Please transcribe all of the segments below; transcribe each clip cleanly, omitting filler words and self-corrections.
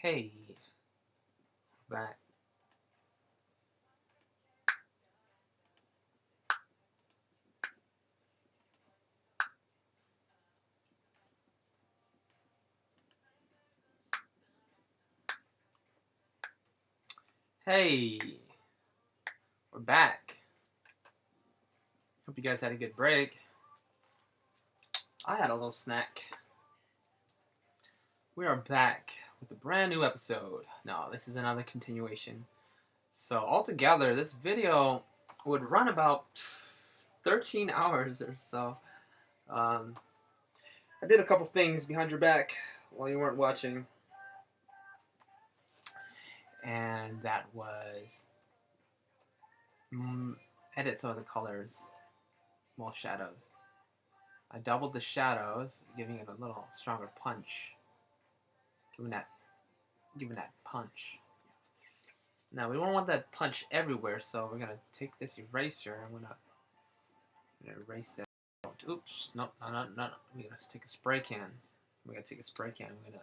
Hey, back. Hey, we're back. Hope you guys had a good break. I had a little snack. We are back with a brand new episode. No, this is another continuation. So altogether, this video would run about 13 hours or so. I did a couple things behind your back while you weren't watching. And that was edit some of the colors, more shadows. I doubled the shadows, giving it a little stronger punch. Giving that punch. Now we don't want that punch everywhere, so we're gonna take this eraser. I'm gonna erase that. Oops, no. We gotta take a spray can. We're gonna take a spray can. We're gonna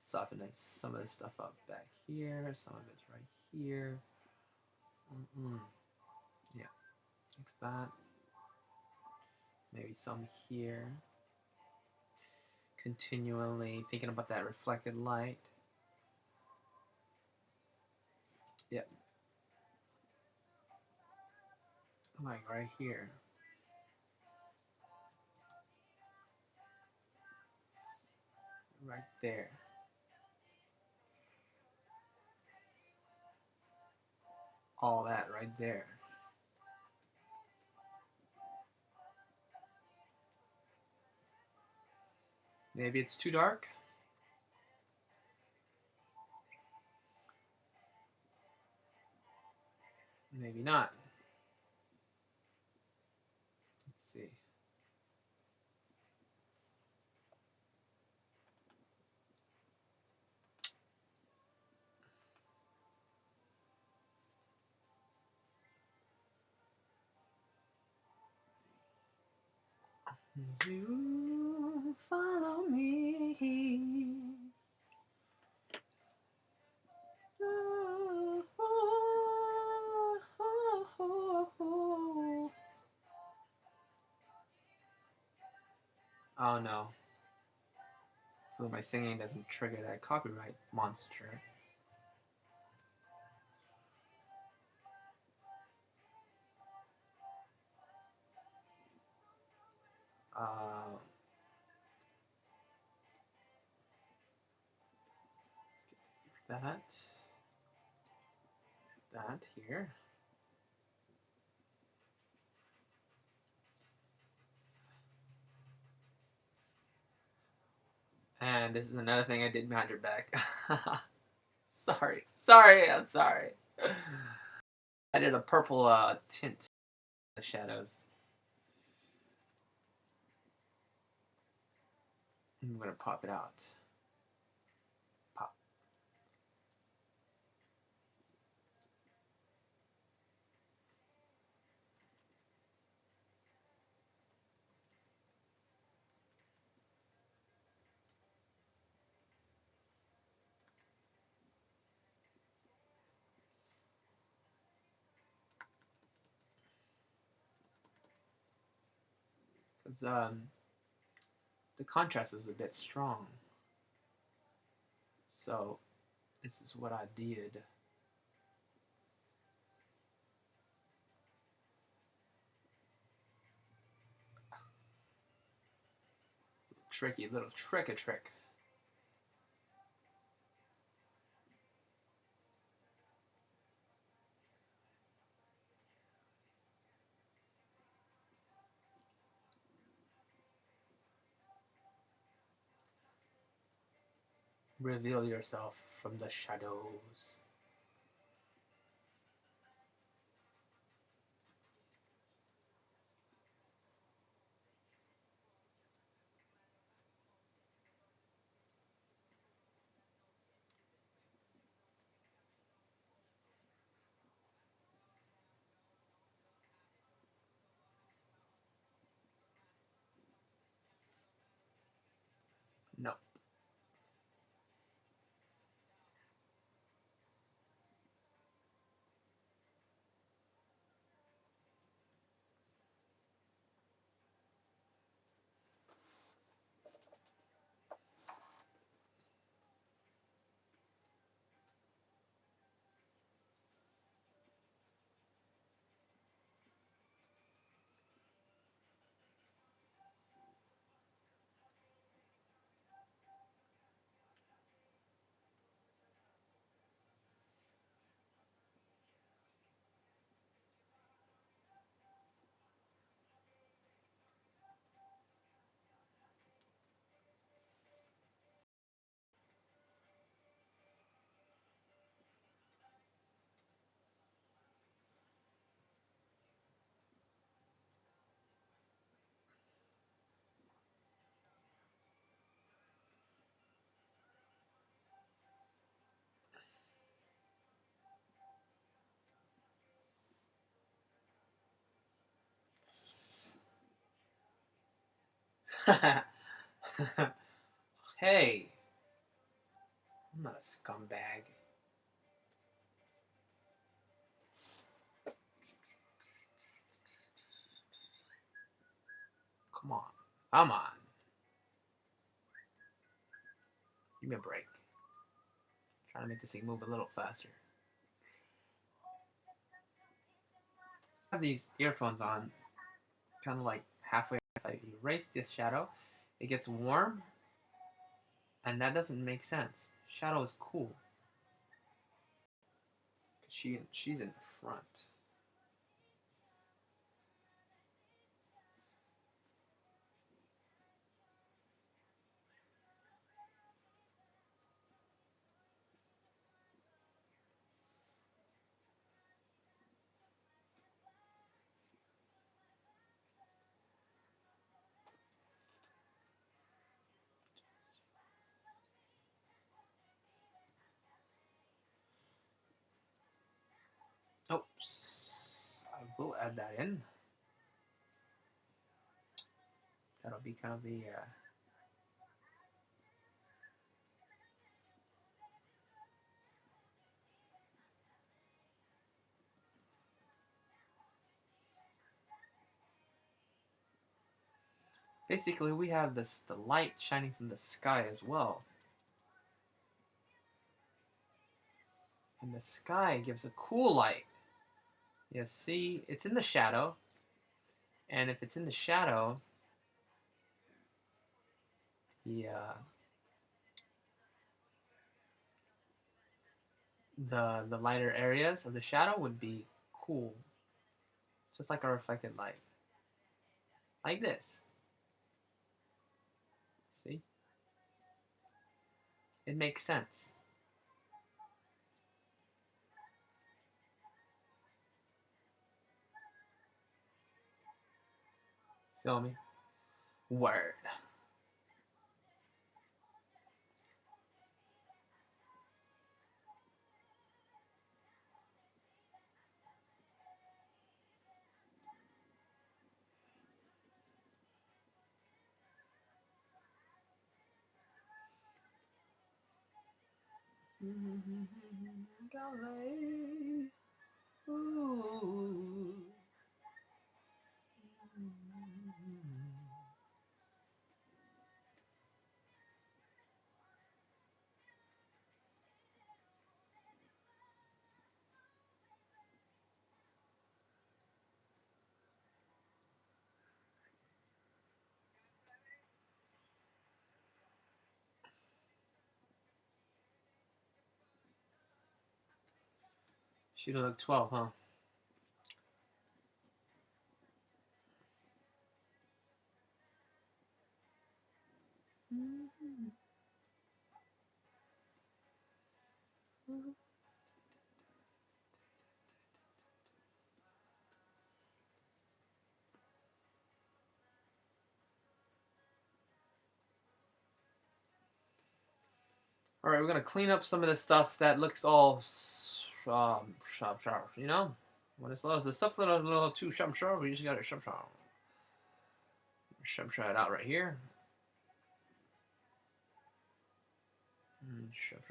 soften some of this stuff up back here. Some of it's right here. Yeah, like that. Maybe some here. Continually thinking about that reflected light. Yep. Like right here. Right there. All that right there. Maybe it's too dark. Maybe not. Let's see. You follow me. Oh no. Hopefully my singing doesn't trigger that copyright monster. Let's get that here. And this is another thing I did behind your back. Sorry. I'm sorry. I did a purple tint to the shadows. I'm gonna pop it out. Pop. Because the contrast is a bit strong. So this is what I did. Tricky little trick. Reveal yourself from the shadows. No. Hey, I'm not a scumbag. Come on. Come on. Give me a break. Trying to make this thing move a little faster. I have these earphones on, kind of like halfway. If I erase this shadow, it gets warm, and that doesn't make sense. Shadow is cool. She's in the front. Oops. I will add that in. That'll be kind of the basically we have the light shining from the sky as well. And the sky gives a cool light. You see, it's in the shadow. And if it's in the shadow, the lighter areas of the shadow would be cool. Just like a reflected light. Like this. See? It makes sense. Feel me? Word. Ooh. Should have looked 12, huh? All right, we're gonna clean up some of the stuff that looks all sharp, you know. When it's the stuff that is a little too sharp, we just gotta sharp it out right here. Sharp.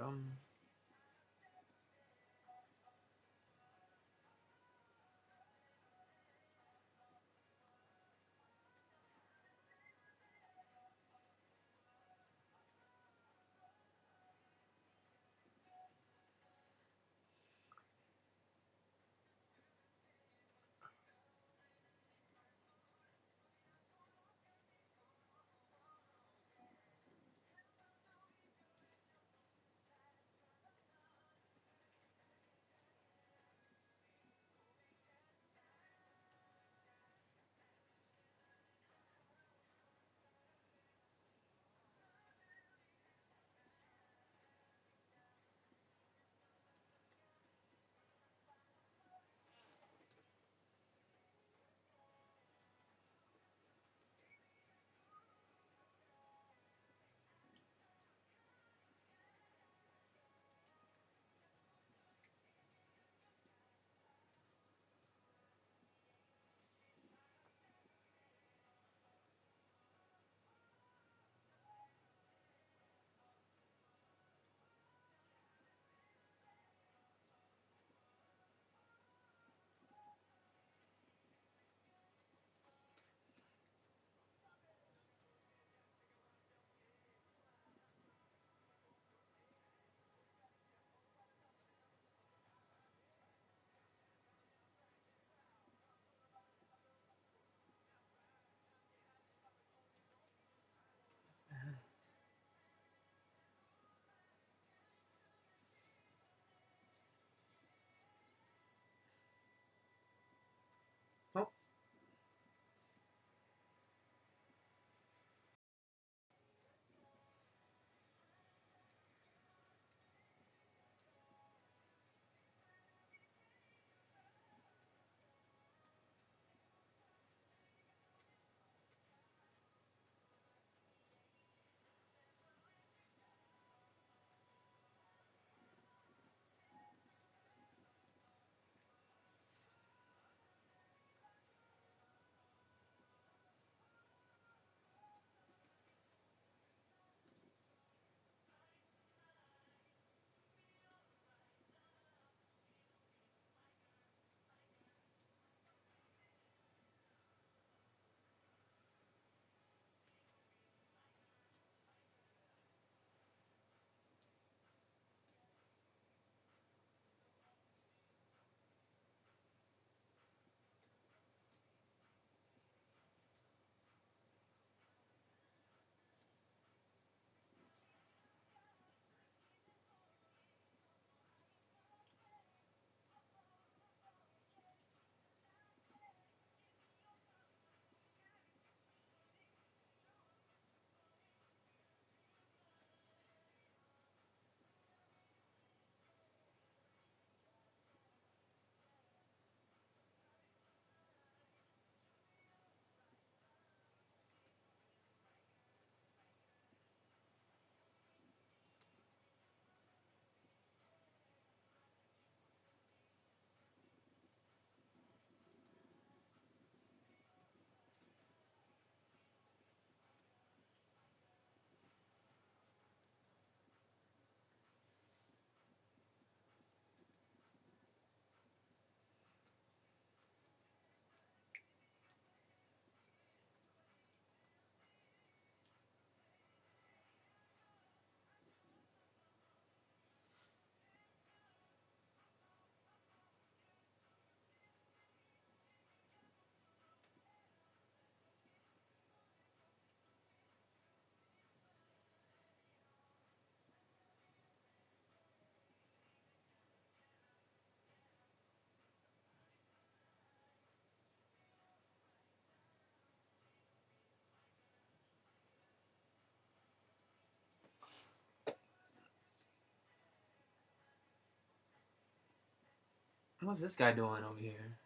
What's this guy doing over here?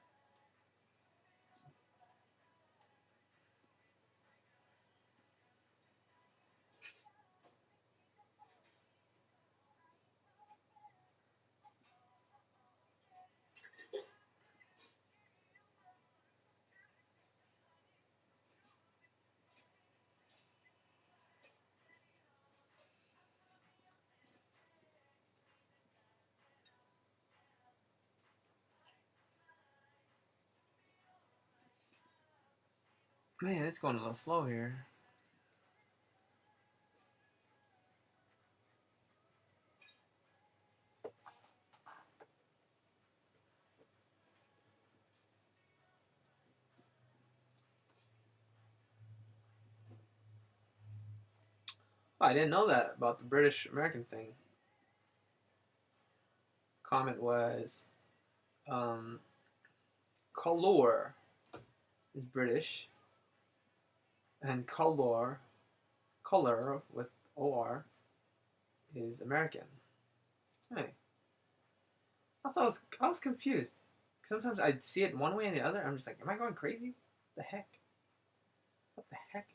Man, it's going a little slow here. Oh, I didn't know that about the British American thing. Comment was color is British and color with OR is American. Hey. Also, I was confused. Sometimes I'd see it one way and the other. I'm just like, am I going crazy? What the heck? What the heck?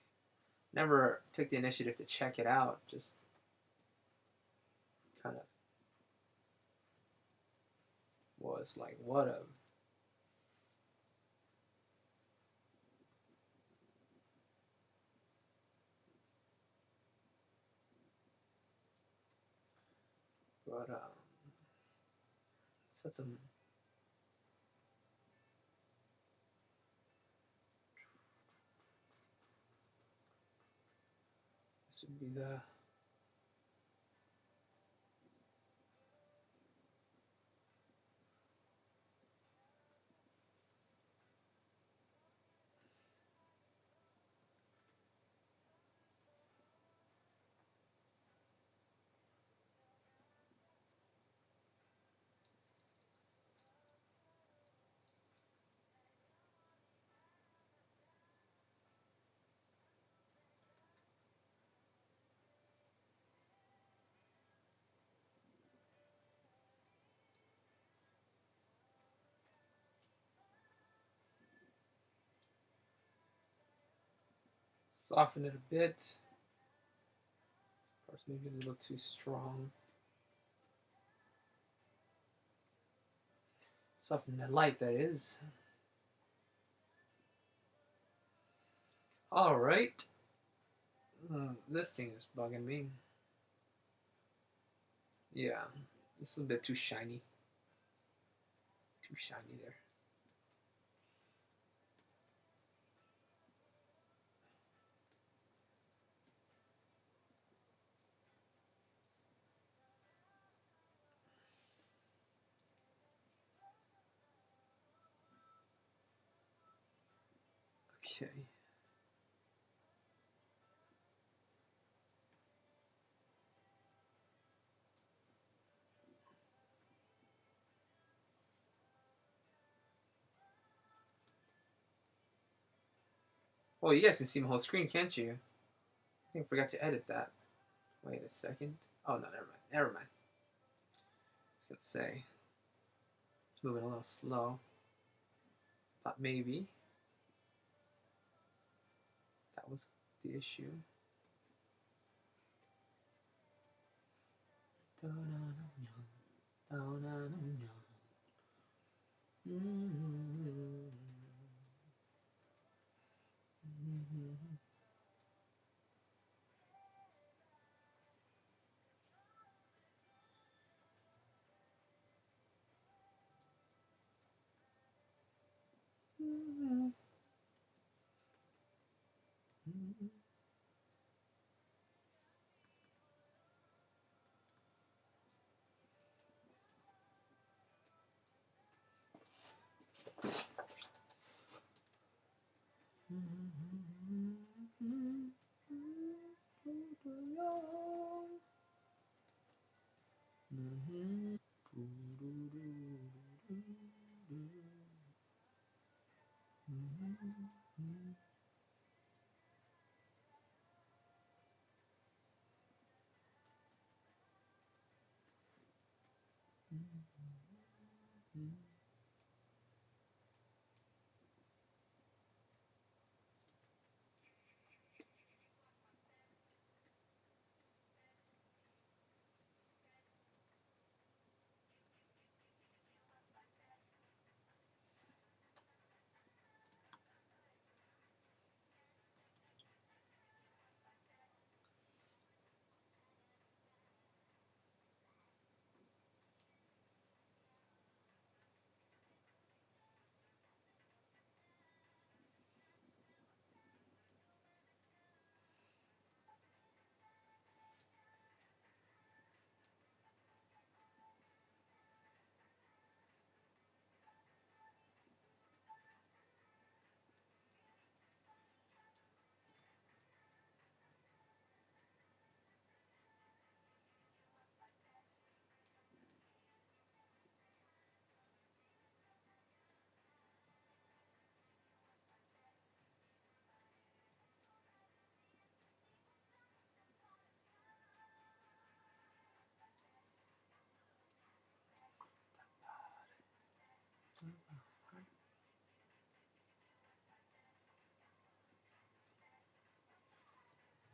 Never took the initiative to check it out. Just kind of was like, what a. But set some. This would be the. Soften it a bit. Of course, maybe a little too strong. Soften that light, that is. All right. This thing is bugging me. Yeah, it's a bit too shiny. Too shiny there. Okay. Well, you guys can see my whole screen, can't you? I think I forgot to edit that. Wait a second. Oh, no, never mind. Never mind. I was going to say, it's moving a little slow. Thought maybe that was the issue.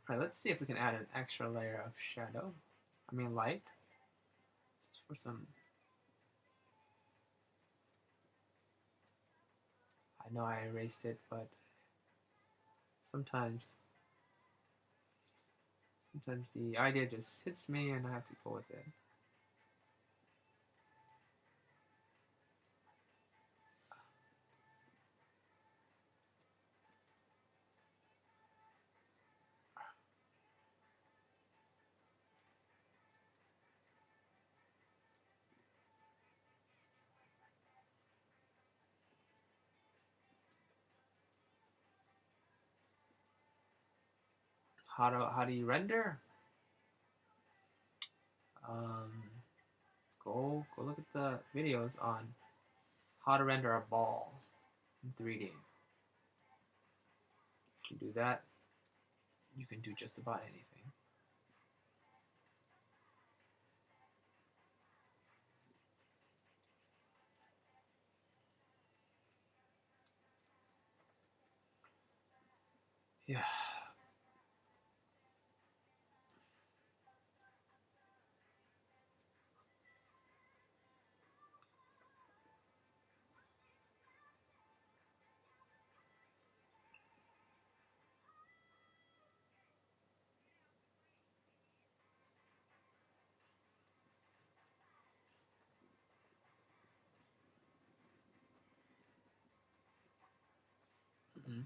Alright, let's see if we can add an extra layer of shadow. I mean light. Just for some. I know I erased it, but sometimes the idea just hits me and I have to go with it. How do you render? Um, go look at the videos on how to render a ball in 3D. If you do that, you can do just about anything. Yeah. Mm-hmm.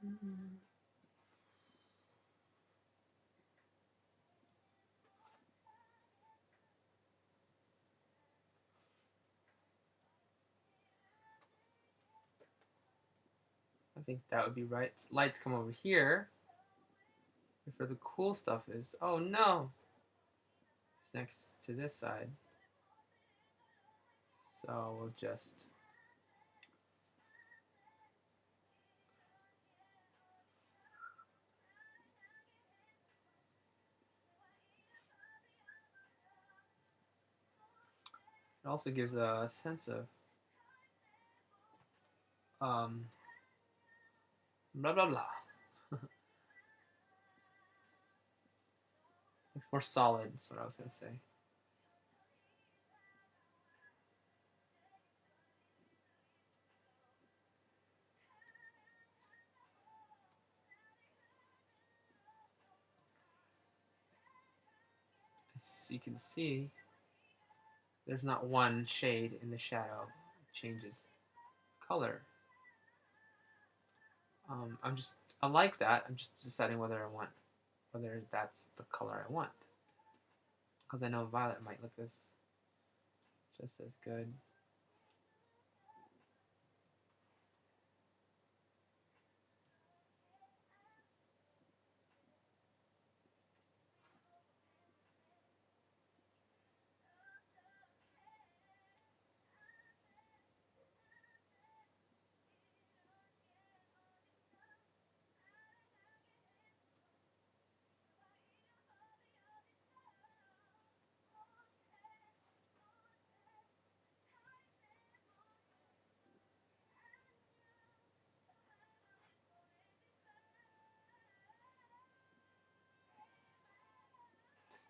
Mm-hmm. I think that would be right. Lights come over here. If where the cool stuff is. Oh no! It's next to this side. So we'll just. It also gives a sense of blah blah blah. It's more solid. That's what I was gonna say. As you can see, there's not one shade in the shadow. It changes color. I like that. I'm just deciding whether that's the color I want. Because I know violet might look just as good.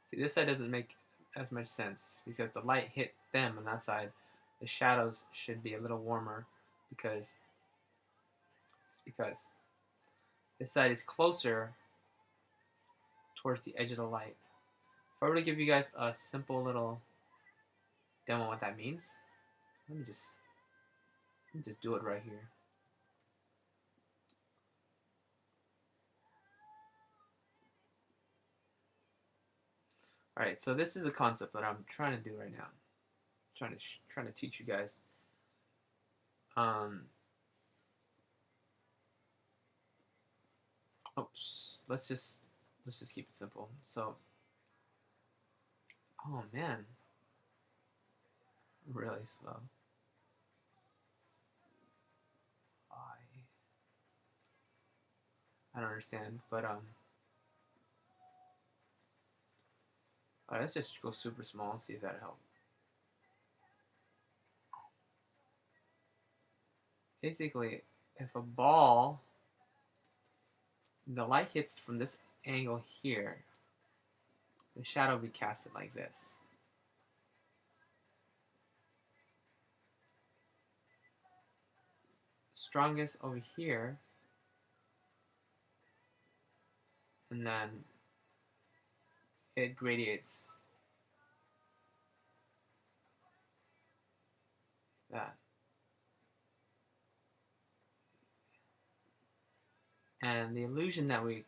See, this side doesn't make as much sense because the light hit them on that side. The shadows should be a little warmer because this side is closer towards the edge of the light. If I were to give you guys a simple little demo what that means, let me just do it right here. All right, so this is the concept that I'm trying to do right now. I'm trying to teach you guys. Oops. Let's just keep it simple. So, oh man, really slow. I don't understand, but all right, let's just go super small and see if that helps. Basically, if a ball, the light hits from this angle here, the shadow will be casted like this. Strongest over here, and then it gradiates that. And the illusion that we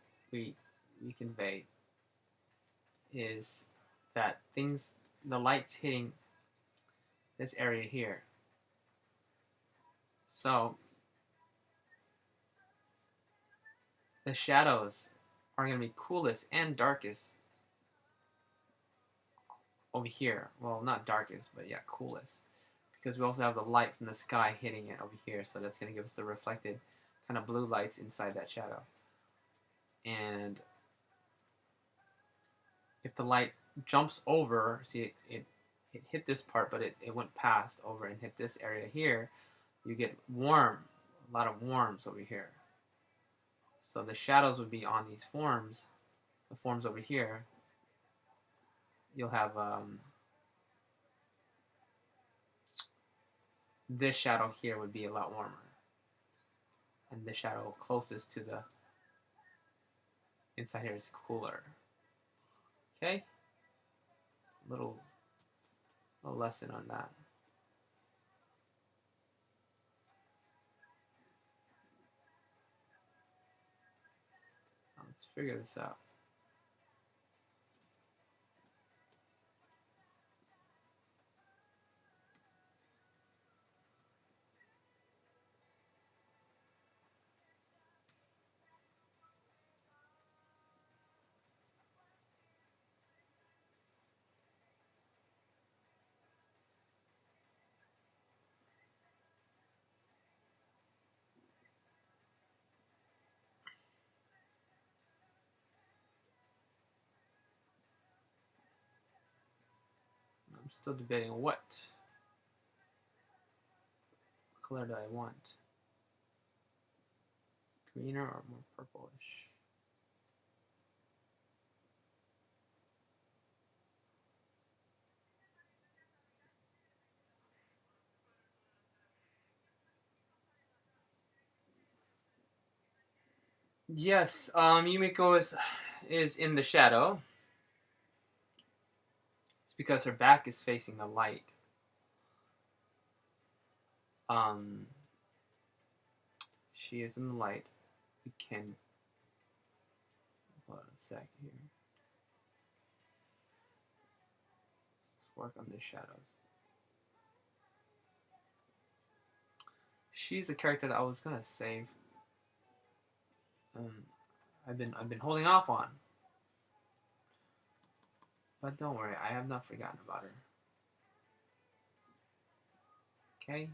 convey is that the light's hitting this area here. So the shadows are going to be coolest and darkest over here. Well, not darkest, but yeah, coolest. Because we also have the light from the sky hitting it over here, so that's going to give us the reflected kind of blue lights inside that shadow. And if the light jumps over, see it hit this part, but it went past over and hit this area here, you get a lot of warms over here. So the shadows would be on these forms, the forms over here. You'll have this shadow here would be a lot warmer. And the shadow closest to the inside here is cooler. Okay? A little lesson on that. Now let's figure this out. I'm still debating what color do I want? Greener or more purplish? Yes, Yumiko is in the shadow. It's because her back is facing the light. She is in the light. We can hold on a sec here. Let's work on the shadows. She's a character that I was gonna save. I've been holding off on. But don't worry, I have not forgotten about her. Okay?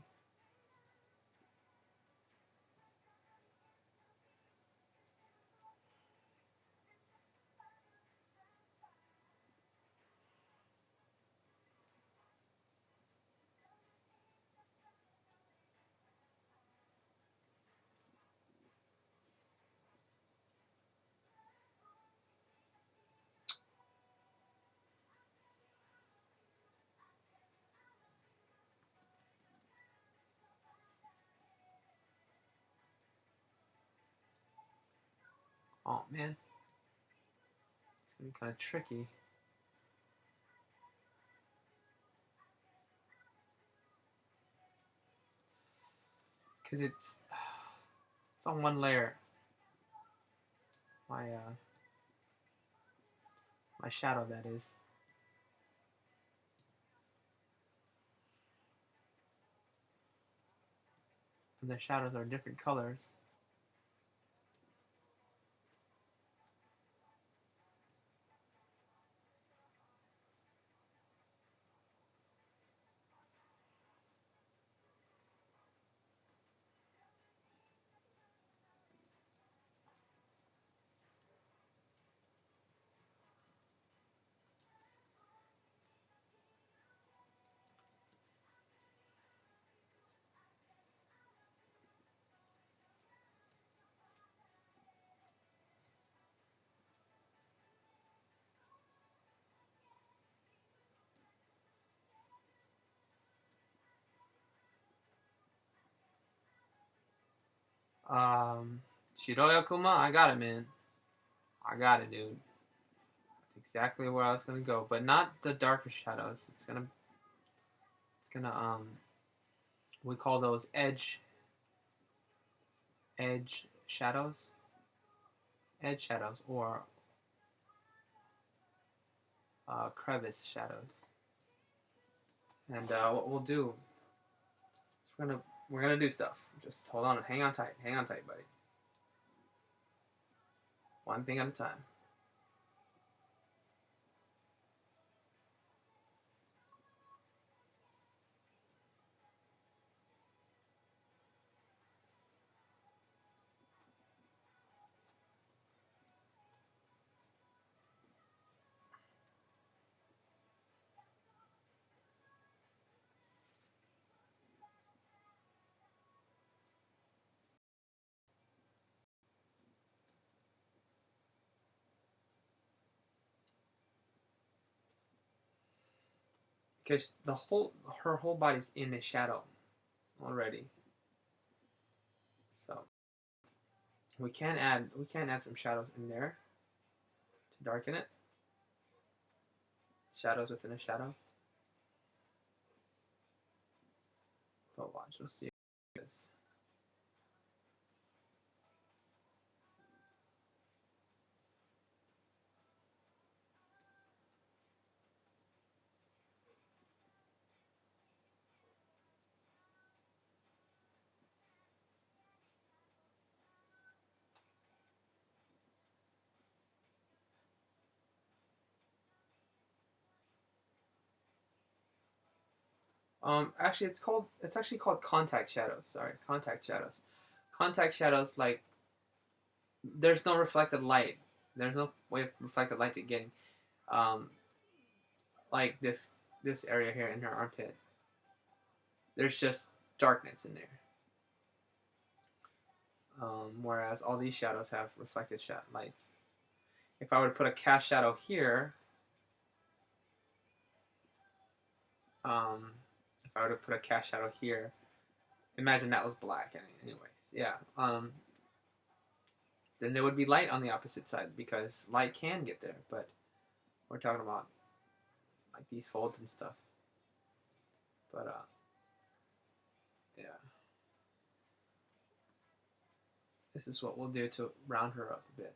Oh man, it's gonna be kind of tricky. Because it's on one layer. My shadow, that is. And the shadows are different colors. Shiroya Kuma, I got it, man. I got it, dude. That's exactly where I was gonna go, but not the darker shadows. It's gonna we call those edge shadows, or crevice shadows. And what we'll do is we're gonna do stuff. Just hold on, hang on tight, buddy. One thing at a time. Because her whole body's in the shadow already. So we can add some shadows in there to darken it. Shadows within a shadow. But watch, we'll see this. Actually, it's actually called contact shadows. Sorry, contact shadows. Contact shadows, like there's no reflected light. There's no way of reflected light to get um like this area here in her armpit. There's just darkness in there. Whereas all these shadows have reflected lights. If I were to put a cast shadow here, if I were to put a cast shadow here, imagine that was black. Anyways, yeah. Then there would be light on the opposite side because light can get there, but we're talking about like these folds and stuff. But yeah, this is what we'll do to round her up a bit.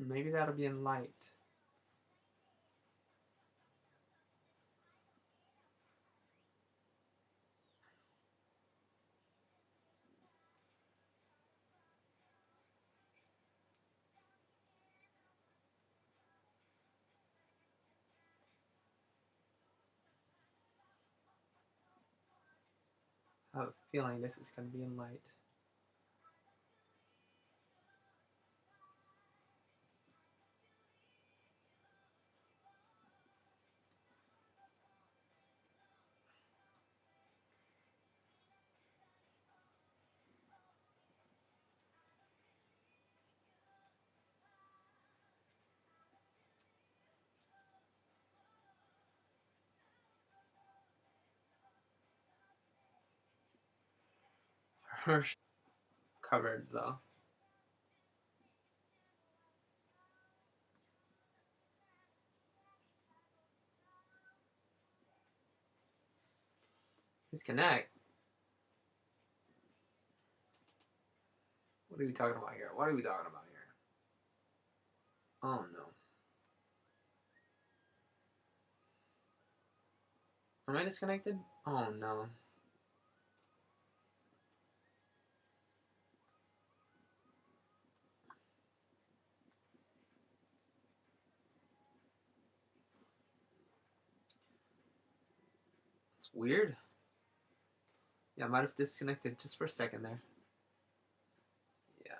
Maybe that'll be in light. I have a feeling this is going to be in light. Covered though. Disconnect. What are we talking about here? What are we talking about here? Oh no. Am I disconnected? Oh no. It's weird. Yeah, I might have disconnected just for a second there. Yeah.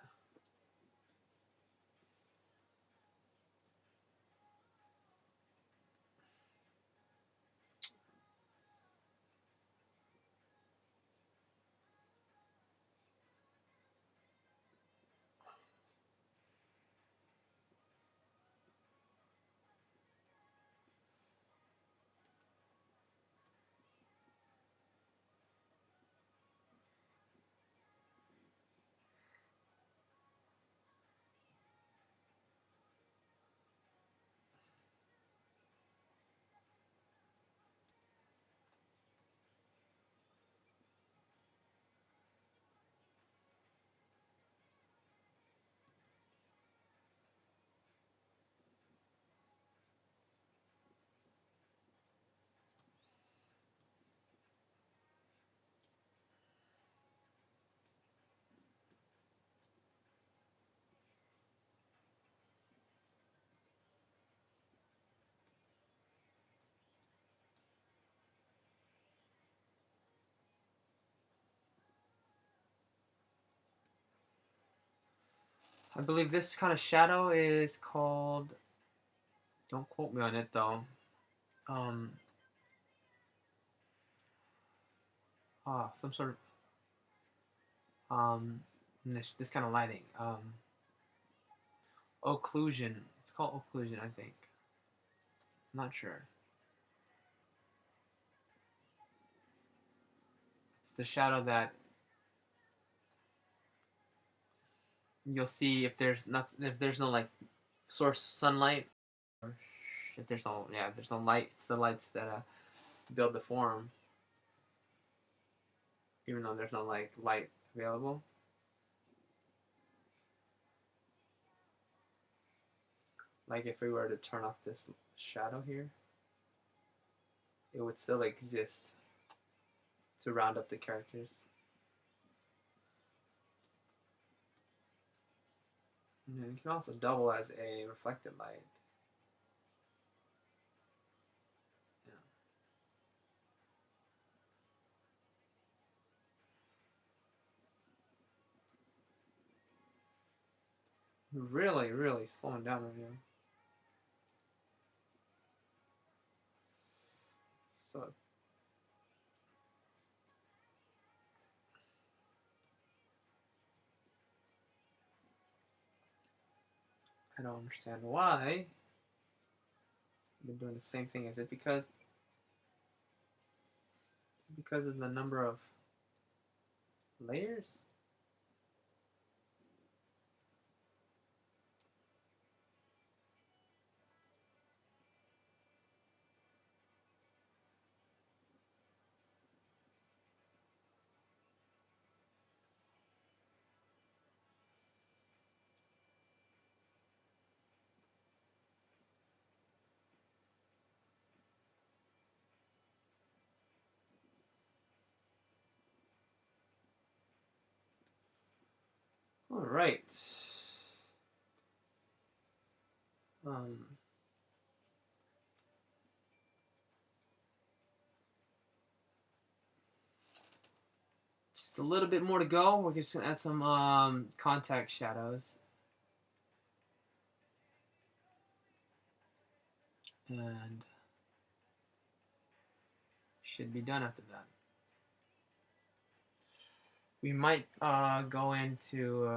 I believe this kind of shadow is called. Don't quote me on it though. Um. Some sort of this kind of lighting. Occlusion. It's called occlusion, I think. I'm not sure. It's the shadow that you'll see if there's no like source sunlight, or if there's no light. It's the lights that build the form, even though there's no like light available. Like if we were to turn off this shadow here, it would still exist to round up the characters. And it can also double as a reflected light. Yeah. Really, really slowing down right here. So I don't understand why. I've been doing the same thing. Is it because of the number of layers? All right. Um, Just a little bit more to go. We're just gonna add some contact shadows. And should be done after that. We might go into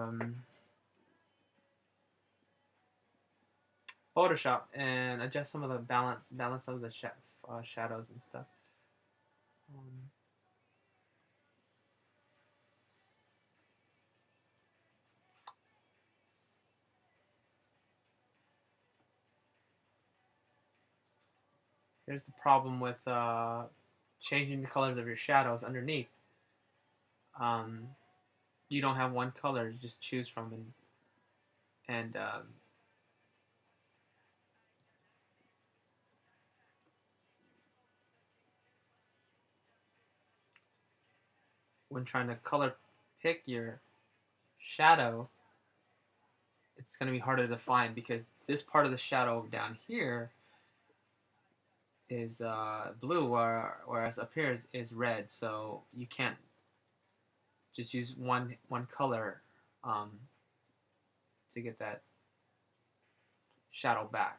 Photoshop and adjust some of the balance of the shadows and stuff. Here's the problem with changing the colors of your shadows underneath. You don't have one color to just choose from, and when trying to color pick your shadow, it's going to be harder to find because this part of the shadow down here is blue, whereas up here is red. So you can't just use one color to get that shadow back.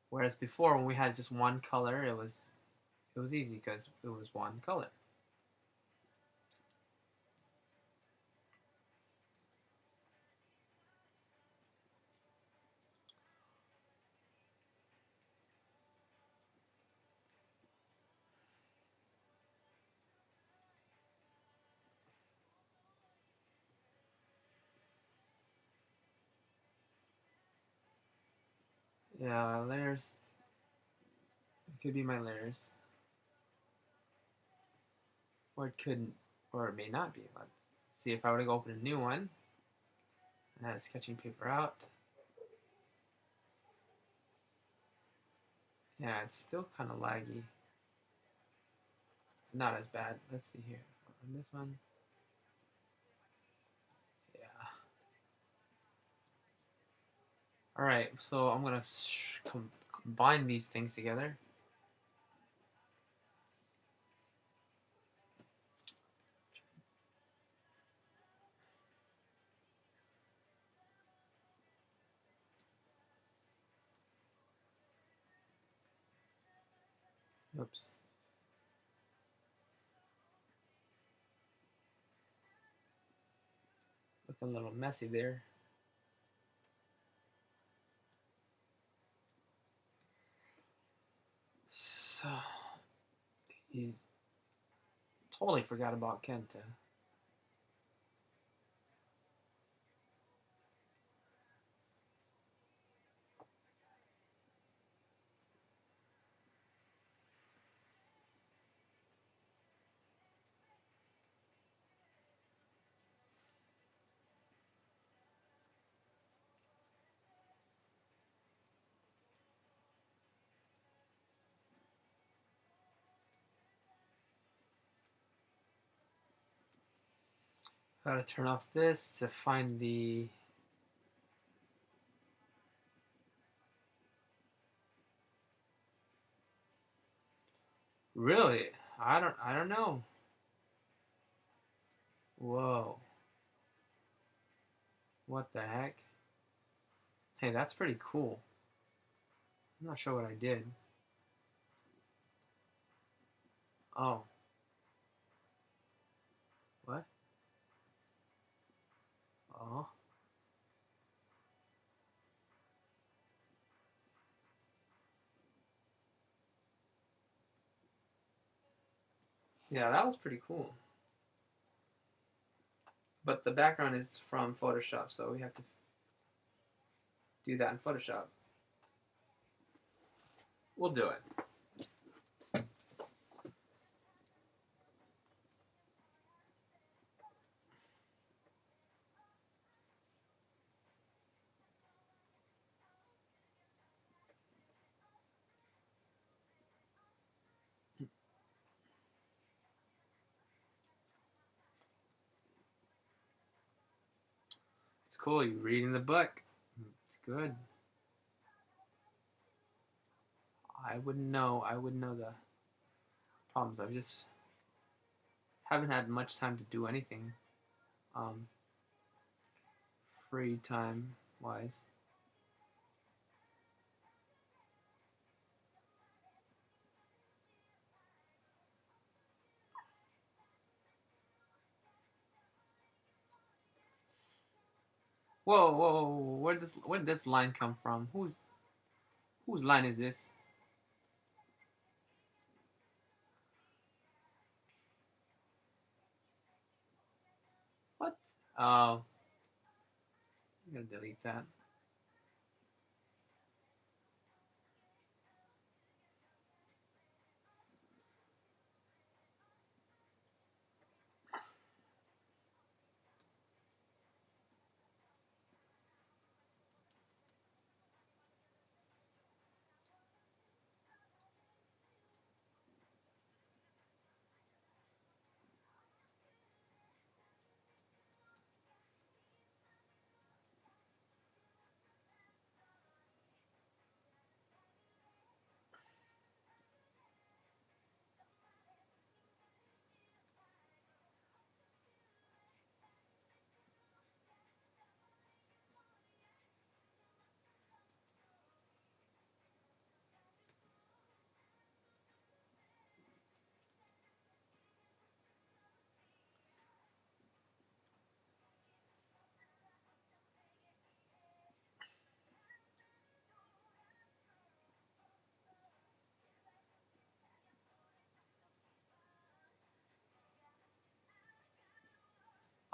Whereas before, when we had just one color, it was easy because it was one color. Yeah, layers. It could be my layers. Or it couldn't, or it may not be. Let's see if I were to go open a new one and add sketching paper out. Yeah, it's still kind of laggy. Not as bad. Let's see here. On this one. Yeah. Alright, so I'm going to combine these things together. Oops. Looking a little messy there. So, he's totally forgot about Kenta. Gotta turn off this to find the really. I don't know. Whoa. What the heck? Hey, that's pretty cool. I'm not sure what I did. Oh. What? Oh. Yeah, that was pretty cool. But the background is from Photoshop, so we have to do that in Photoshop. We'll do it. It's cool. You're reading the book. It's good. I wouldn't know. I wouldn't know the problems. I'm just haven't had much time to do anything. Um, Free time wise. Whoa, whoa, whoa, where did this line come from? Whose line is this? What? Oh, I'm gonna delete that.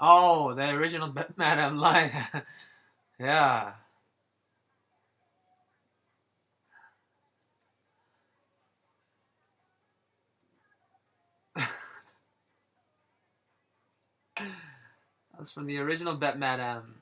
Oh, the original Madam line. Yeah. That's from the original Bet Madam.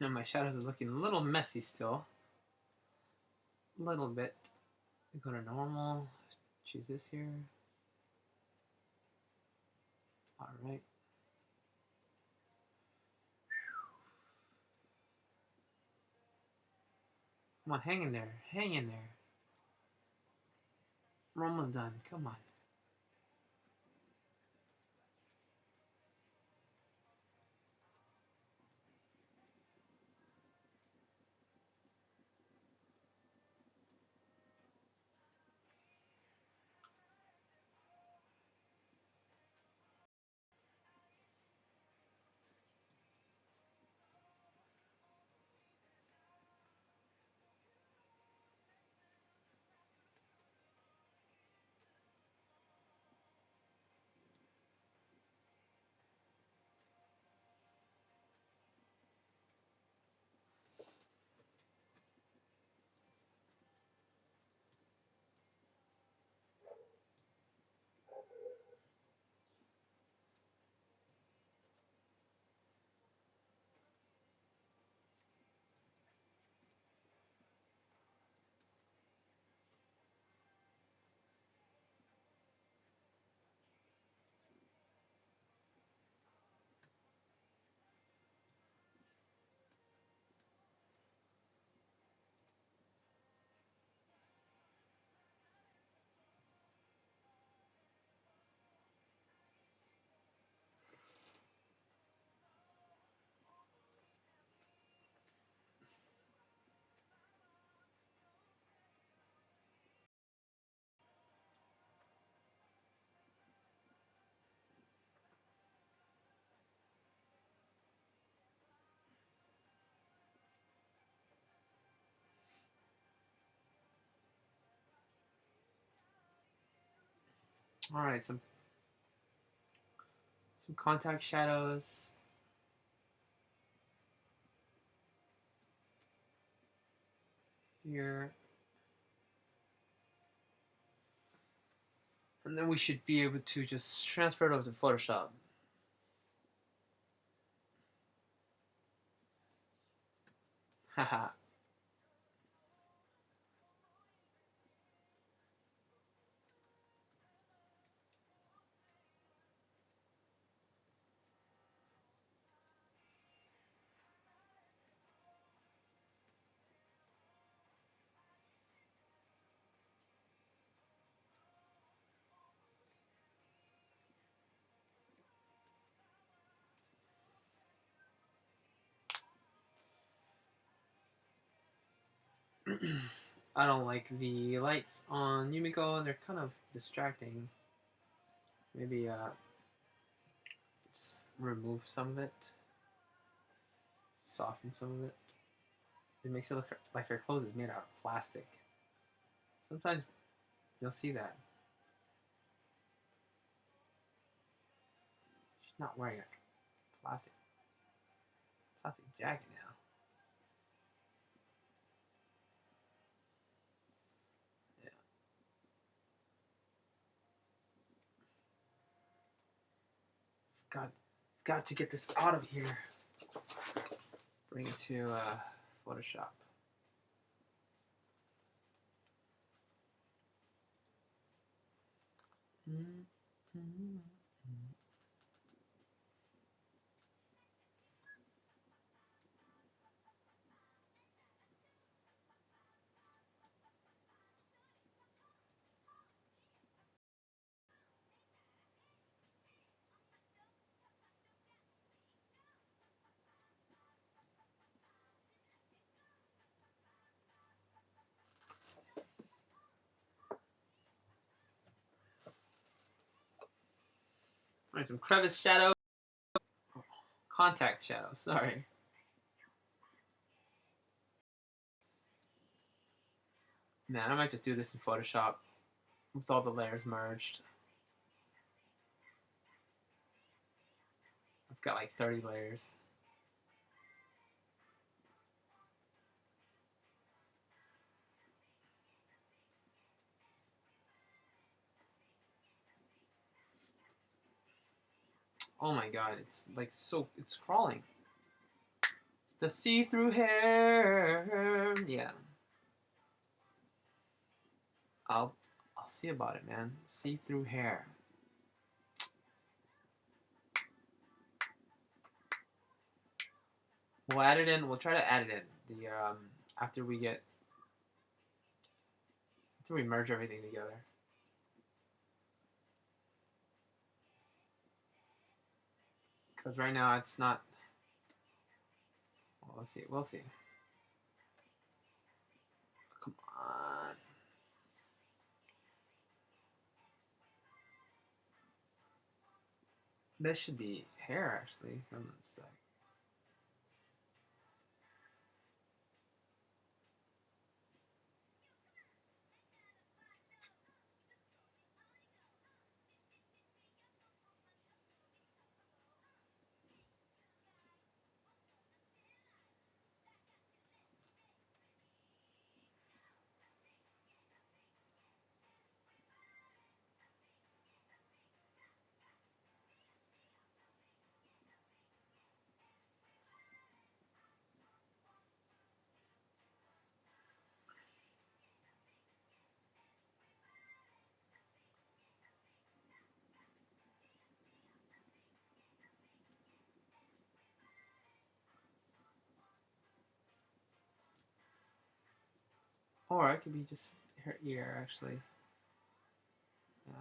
And my shadows are looking a little messy still. A little bit. Go to normal. Choose this here. Alright. Come on, hang in there. Hang in there. We're almost done. Come on. All right, some contact shadows. Here. And then we should be able to just transfer it over to Photoshop. Haha. I don't like the lights on Yumiko. They're kind of distracting. Maybe just remove some of it. Soften some of it. It makes it look like her clothes is made out of plastic. Sometimes you'll see that. She's not wearing a plastic jacket now. Yeah. Got to get this out of here. Bring it to Photoshop. Mm-hmm. All right, some crevice shadow. Contact shadow, sorry. Man, I might just do this in Photoshop with all the layers merged. I've got like 30 layers. Oh my god, it's like so, it's crawling. The see-through hair, yeah. I'll see about it, man. See-through hair. We'll add it in. We'll try to add it in the after we merge everything together. Because right now it's not. Well, let's see. We'll see. Come on. This should be hair, actually. Hold on a sec. Or it could be just her ear, actually. Yeah.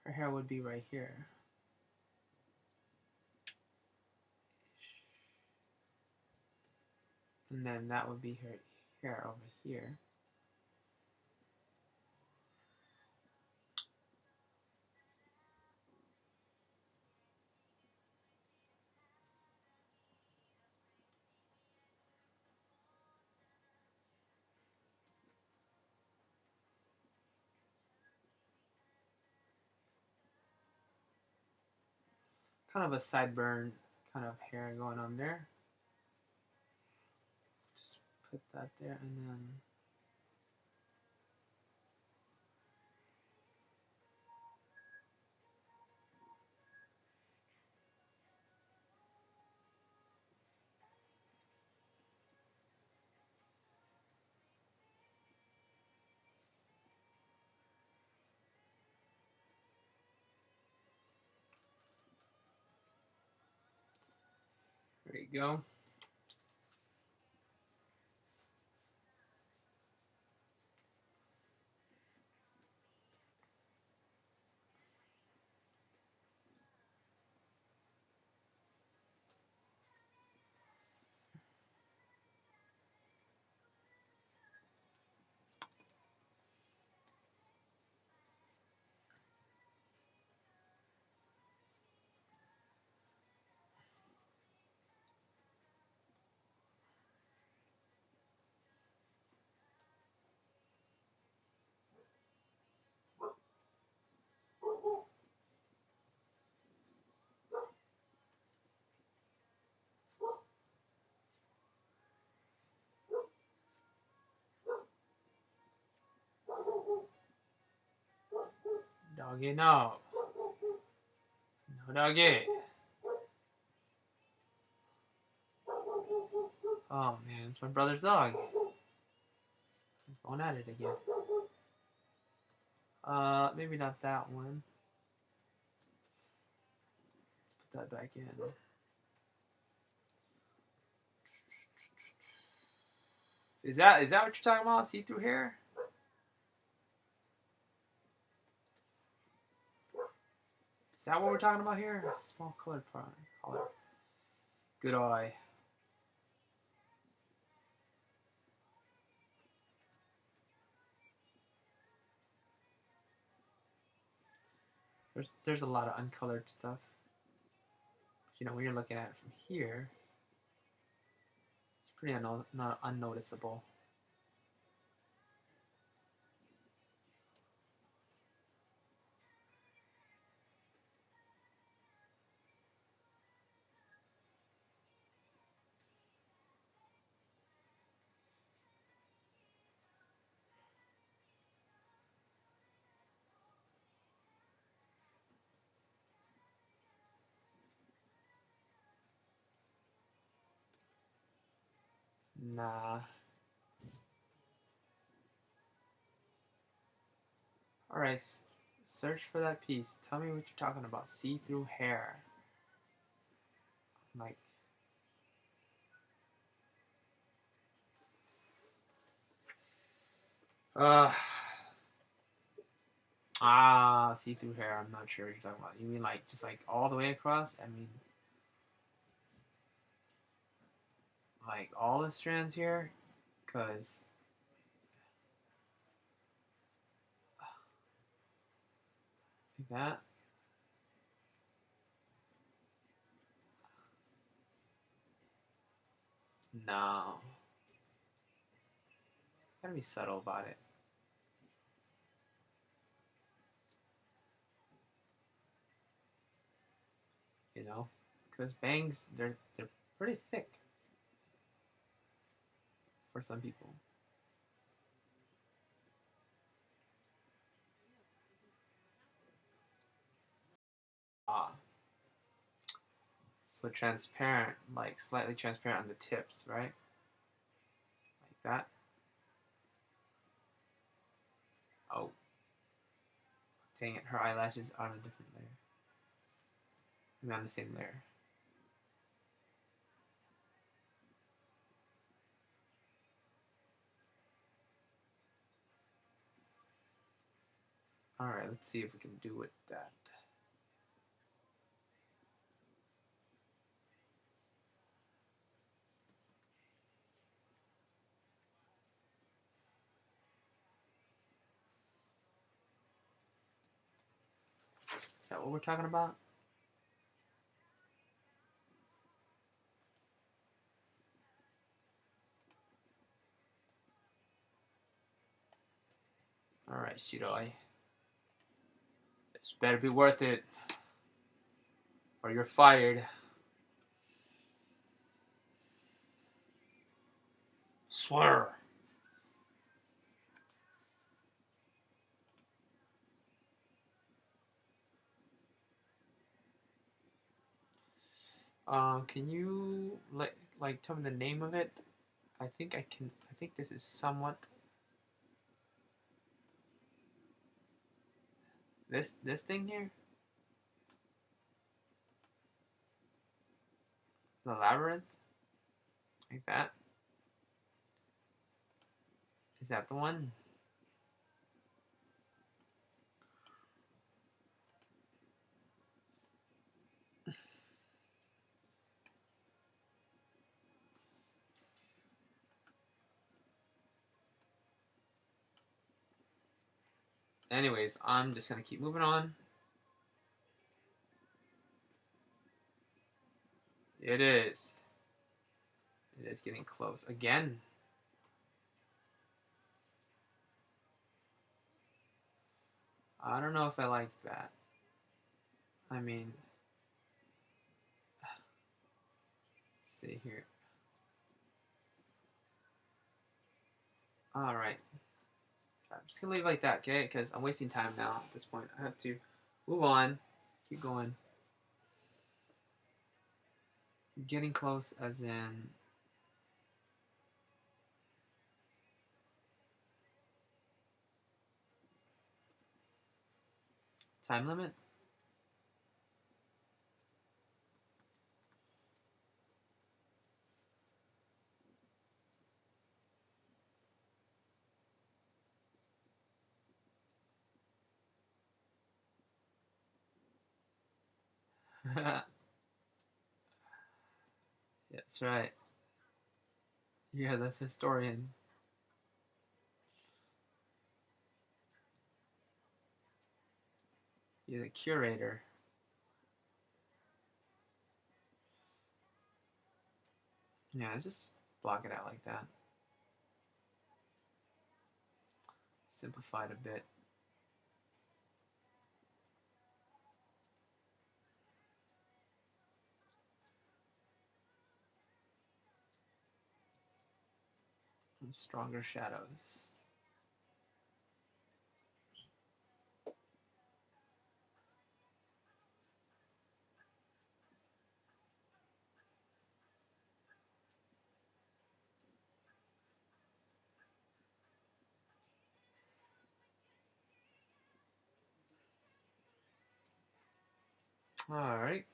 Her hair would be right here. And then that would be her hair over here. kind of a sideburn kind of hair going on there. Just put that there and then there you go. Doggy, no. No, doggy. Oh man, it's my brother's dog. He's going at it again. Maybe not that one. Let's put that back in. Is that what you're talking about? See-through hair? Is that what we're talking about here? Small colored color. Good eye. There's a lot of uncolored stuff. You know, when you're looking at it from here, it's pretty unnoticeable. Nah. Alright, search for that piece. Tell me what you're talking about. See-through hair. Like, see-through hair. I'm not sure what you're talking about. You mean like just like all the way across? I mean, like all the strands here? Because like that. No. Gotta be subtle about it. You know? Because bangs, they're pretty thick for some people. So transparent, like slightly transparent on the tips, right? Like that. Oh. Dang it, her eyelashes are on a different layer. I mean, on the same layer. Alright, let's see if we can do with that. Is that what we're talking about? Alright, Shiroi. This better be worth it. or you're fired. Swear. Can you like tell me the name of it? I think I can. I think this is somewhat. This thing here. The labyrinth. Like that. Is that the one? Anyways, I'm just gonna keep moving on. It is. It is getting close again. I don't know if I like that. I mean, let's see here. All right. I'm just gonna leave it like that, okay? Because I'm wasting time now at this point. I have to move on. Keep going. Getting close, as in. Time limit? That's right. You're the historian. You're the curator. Yeah, just block it out like that. Simplified a bit. And stronger shadows. All right.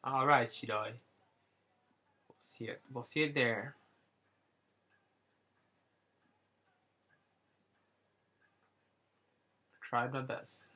All right, Shidoi. We'll see it. We'll see it there. Tried my best.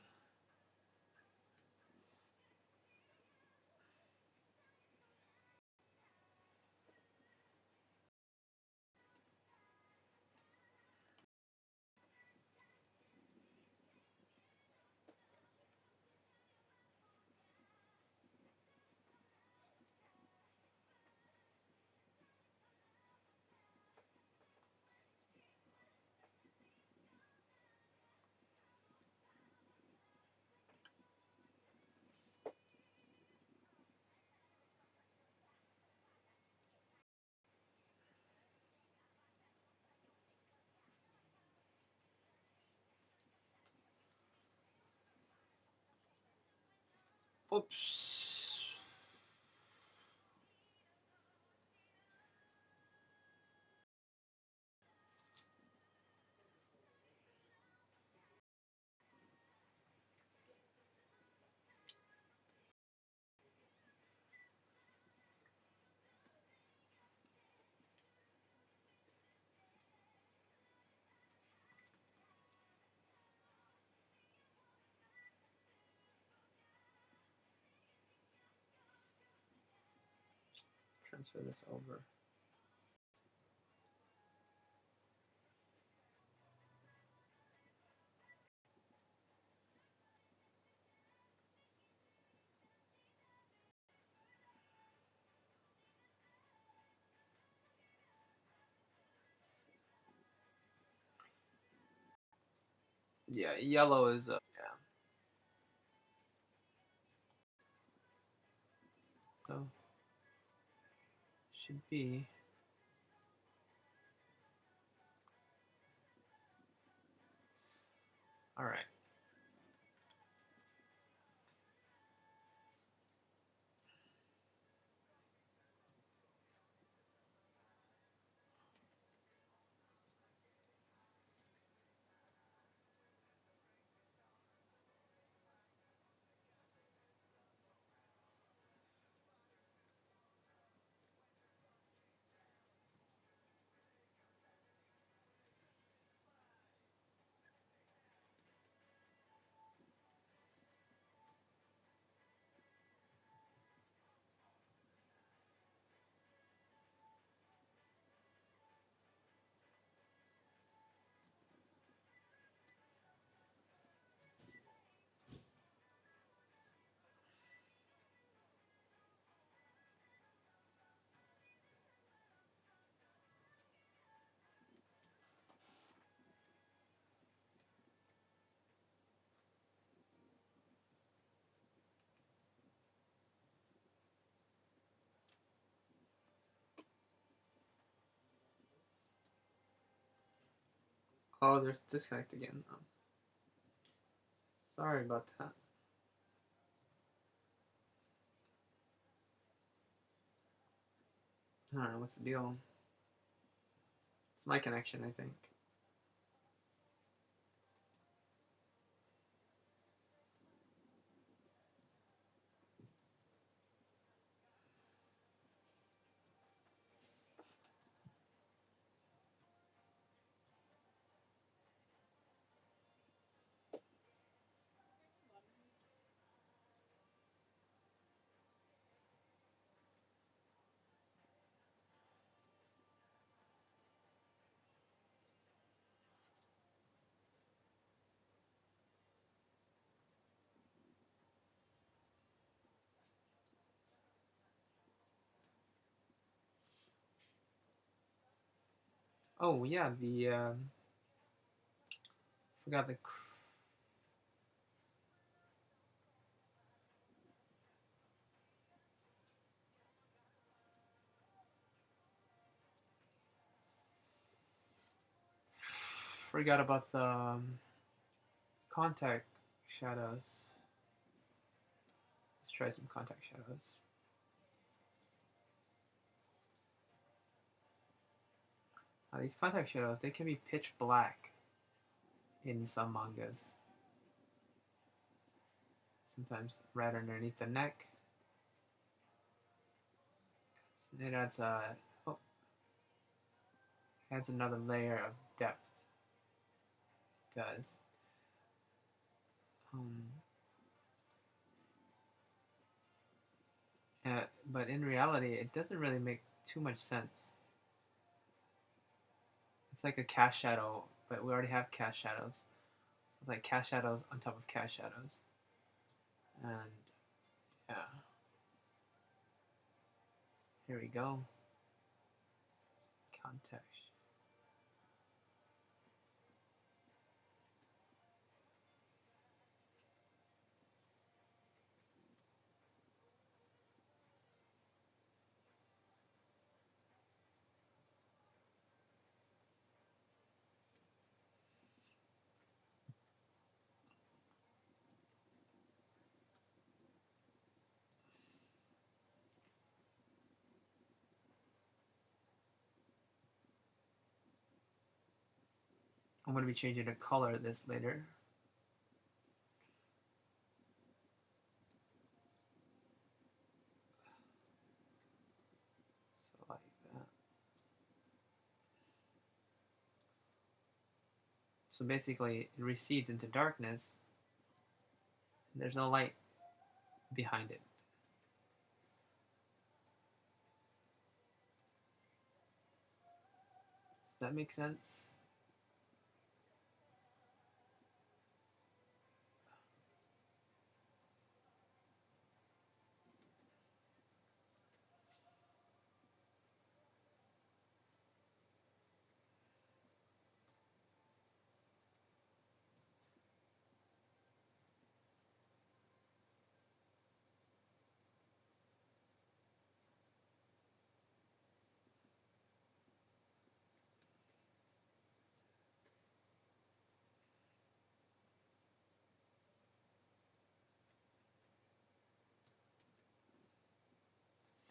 Oops. transfer this over. Yeah, yellow is yeah. So should be all right. Oh, there's disconnect again. Oh. Sorry about that. I don't know what's the deal. It's my connection, I think. Oh yeah, the forgot the forgot about the contact shadows. Let's try some contact shadows. These contact shadows, they can be pitch black in some mangas. Sometimes right underneath the neck. It adds oh, adds another layer of depth. It does. Um, but in reality, it doesn't really make too much sense. It's like a cast shadow, but we already have cast shadows. It's like cast shadows on top of cast shadows. And yeah, here we go. Context. I'm going to be changing the color of this later. So like that. So basically, it recedes into darkness. And there's no light behind it. that make sense?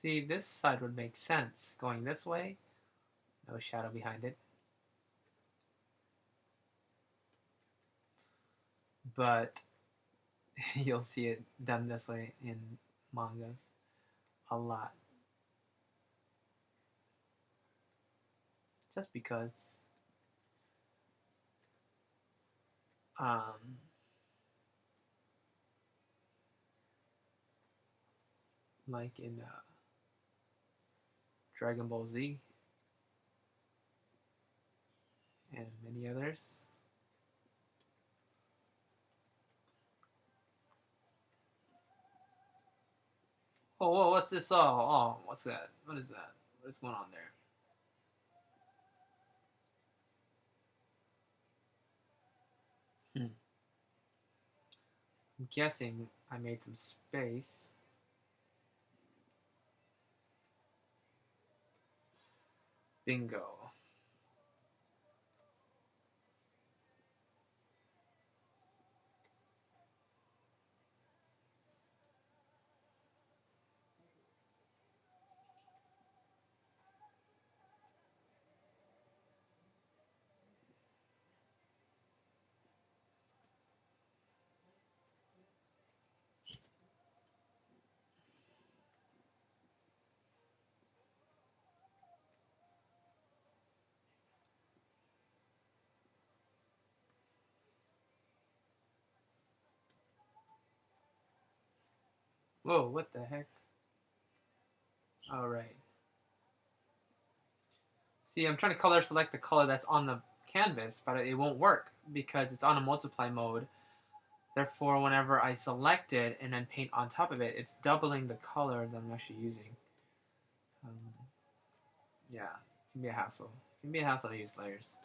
See, this side would make sense. Going this way, no shadow behind it. But you'll see it done this way in mangas a lot. Just because um, like in Dragon Ball Z and many others. Oh, whoa, what's this? Oh, what's that? What is that? What is going on there? Hmm. I'm guessing I made some space. Bingo. Whoa, what the heck? Alright. See, I'm trying to color select the color that's on the canvas, but it won't work because it's on a multiply mode. Therefore, whenever I select it and then paint on top of it, it's doubling the color that I'm actually using. Um, yeah, it can be a hassle. It can be a hassle to use layers.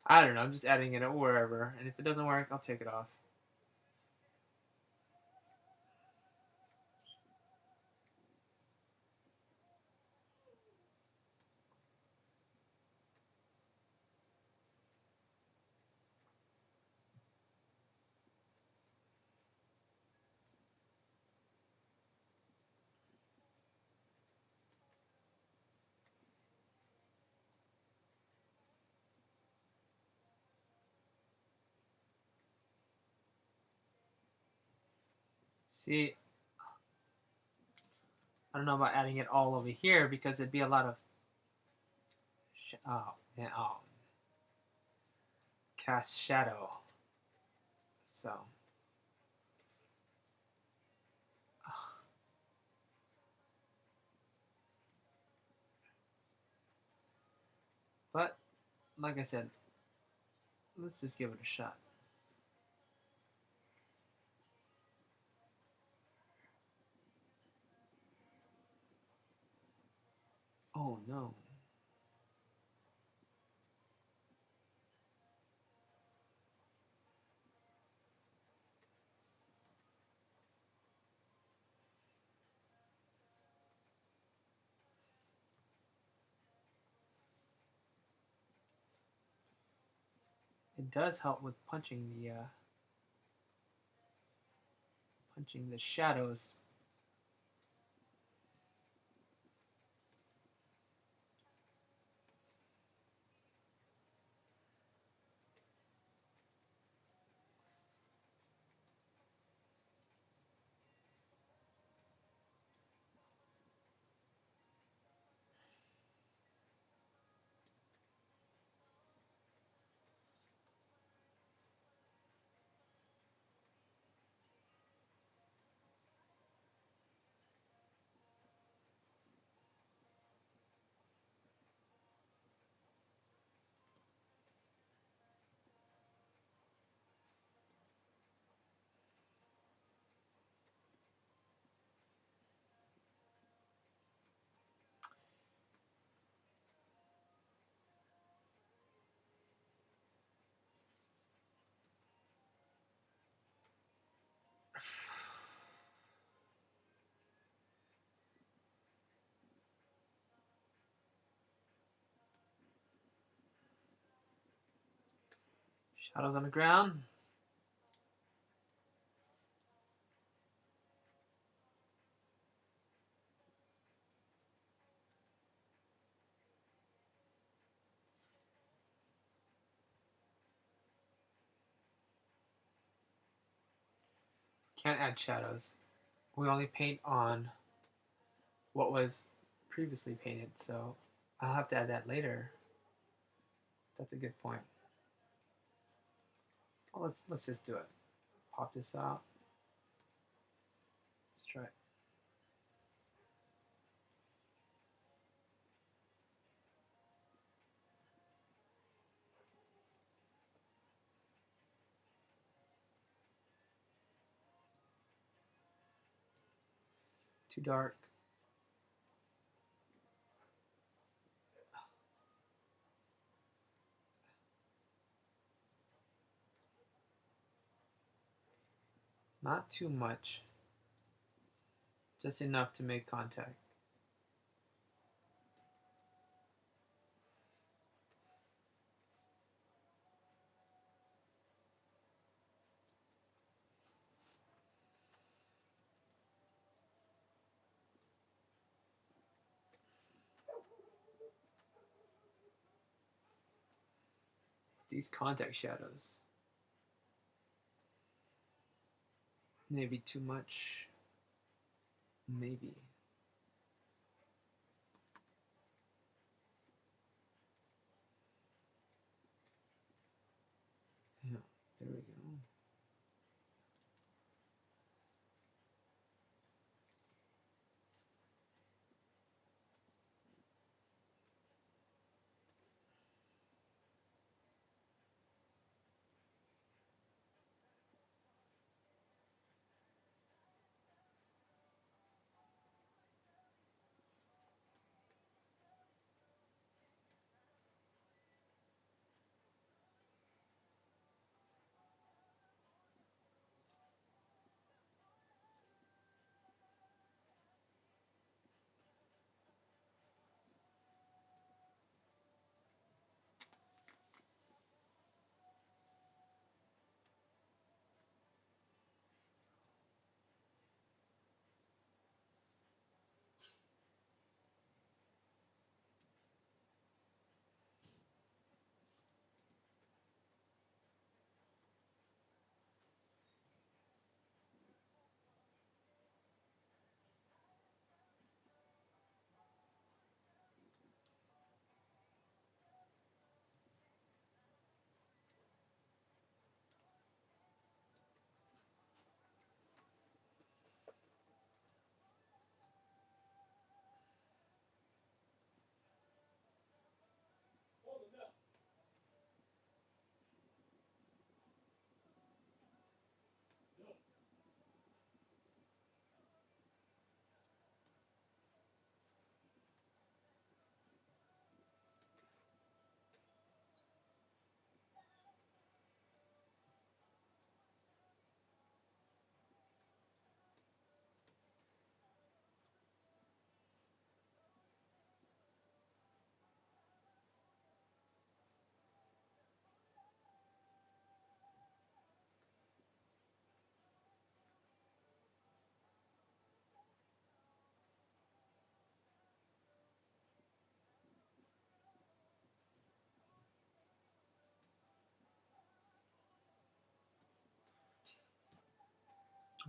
I don't know, I'm just adding it wherever, and if it doesn't work, I'll take it off. See, I don't know about adding it all over here because it'd be a lot of oh, man, oh, cast shadow. So, but like I said, let's just give it a shot. Oh no. It does help with punching the shadows. Shadows on the ground. Can't add shadows. We only paint on what was previously painted, so I'll have to add that later. That's a good point. Well, let's just do it. Pop this out. Let's try it. Too dark. Not too much. Just enough to make contact. These contact shadows. Maybe too much. Maybe. Yeah, there we go.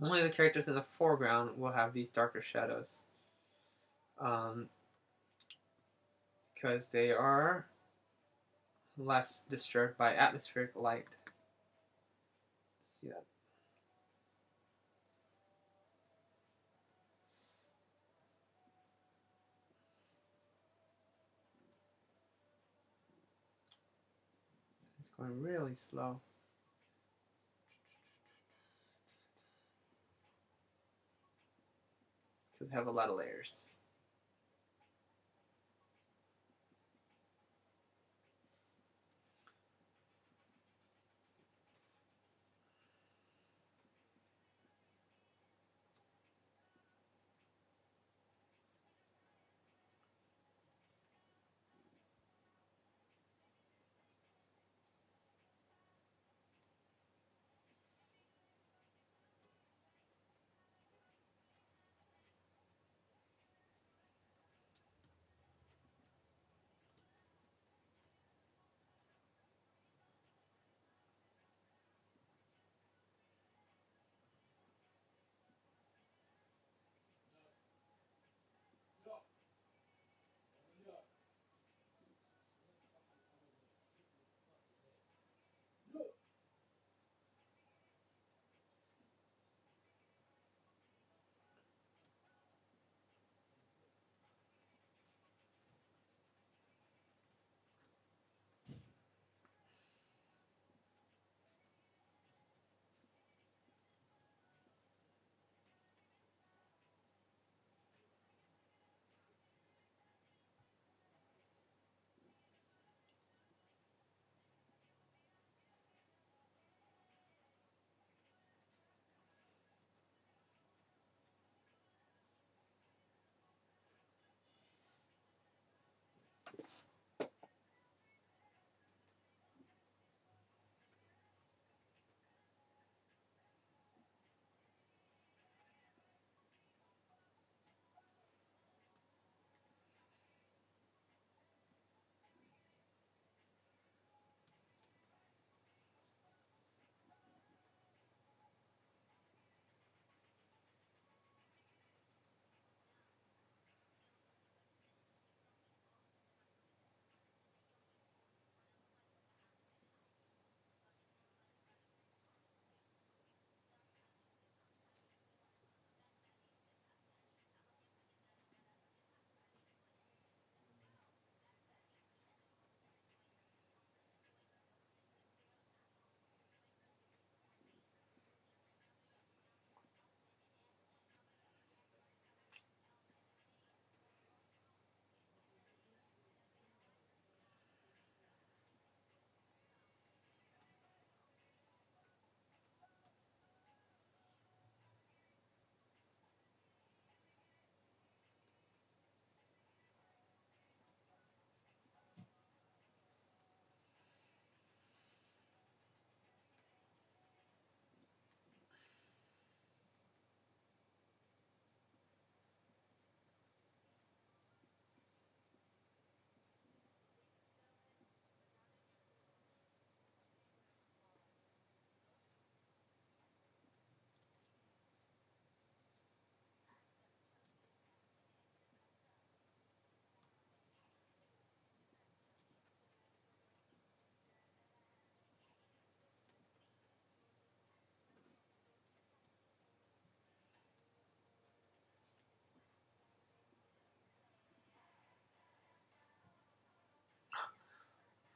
Only the characters in the foreground will have these darker shadows. Because they are less disturbed by atmospheric light. See that? It's going really slow. Because I have a lot of layers.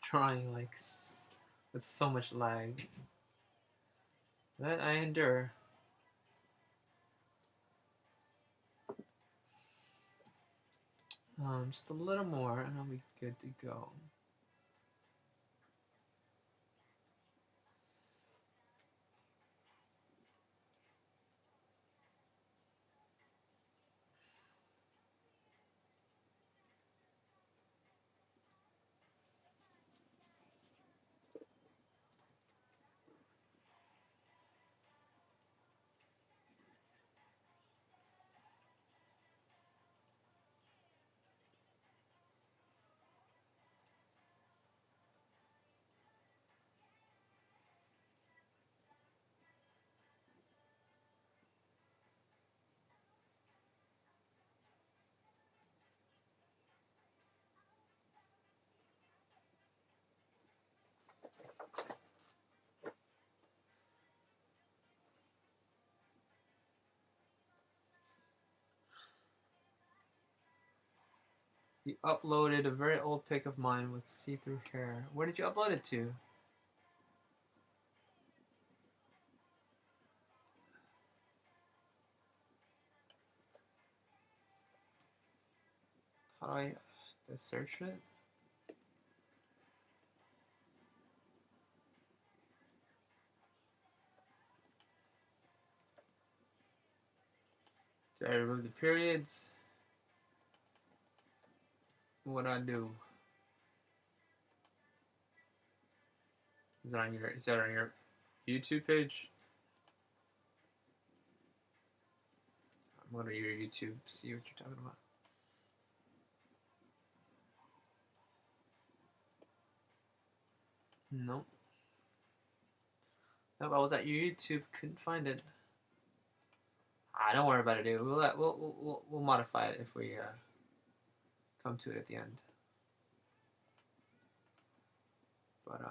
Trying like with so much lag. But I endure. Just a little more and I'll be good to go. You uploaded a very old pic of mine with see-through hair. Where did you upload it to? How do I search it? Did I remove the periods? What do I do? Is that on your YouTube page? I'm going to your YouTube, see what you're talking about. Nope. Nope, I was at your YouTube, couldn't find it. Don't worry about it, dude. We'll modify it if we come to it at the end. But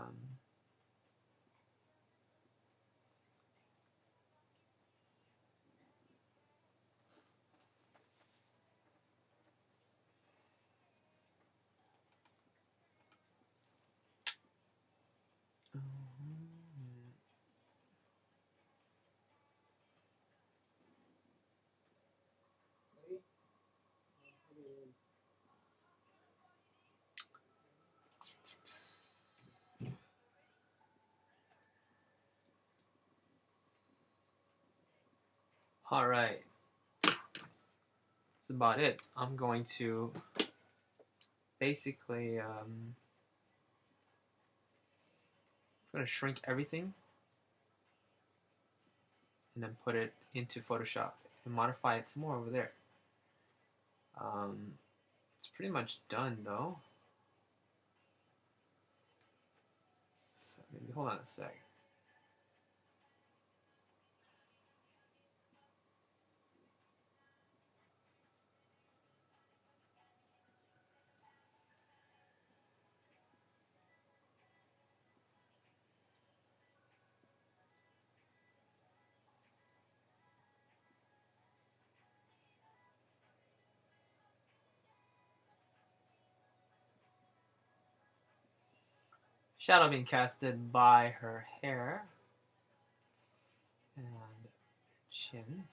all right. That's about it. I'm going to basically I'm going to shrink everything and then put it into Photoshop and modify it some more over there. It's pretty much done though. So maybe hold on a sec. Shadow being casted by her hair and chin.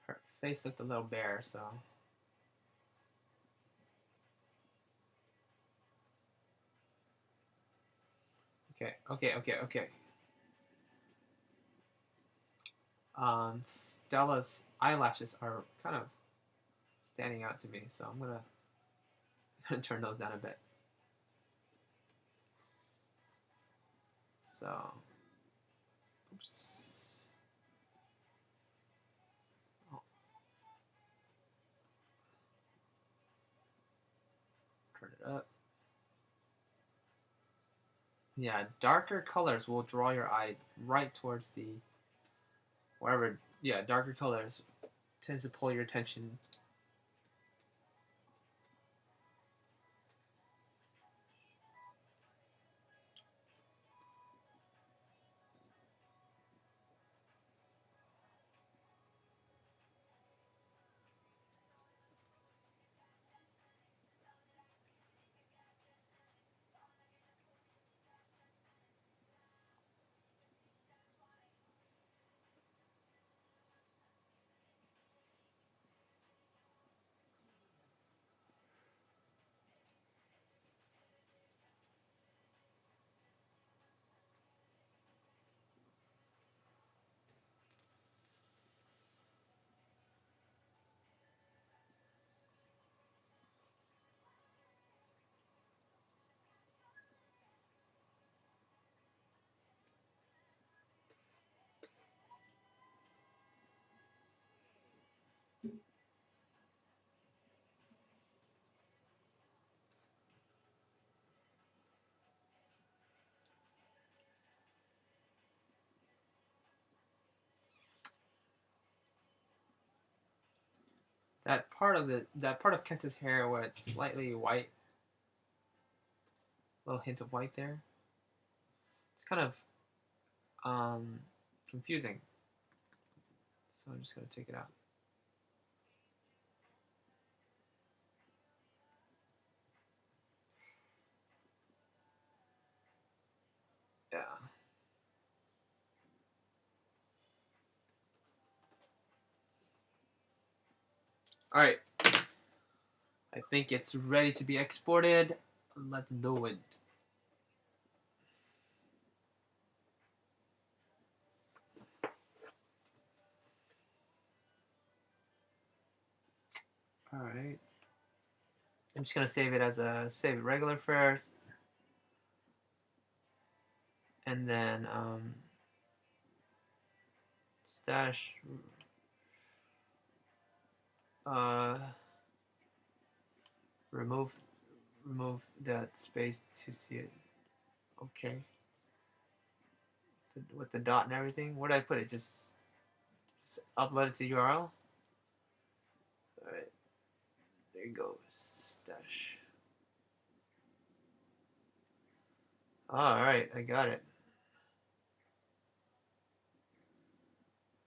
Her face looked a little bare, so. Okay. Stella's eyelashes are kind of standing out to me, so I'm gonna turn those down a bit. So, oops. Oh. Turn it up. Yeah, darker colors will draw your eye right towards the wherever. Yeah, darker colors tends to pull your attention. That part of Kenta's hair where it's slightly white, a little hint of white there. It's kind of confusing. So I'm just going to take it out. Yeah. All right. I think it's ready to be exported. Let's do it. All right. I'm just gonna save it as a save regular first, and then stash. Remove that space to see it. Okay. With the dot and everything. Where did I put it? Just upload it to URL. All right. There you go. Stash. All right, I got it.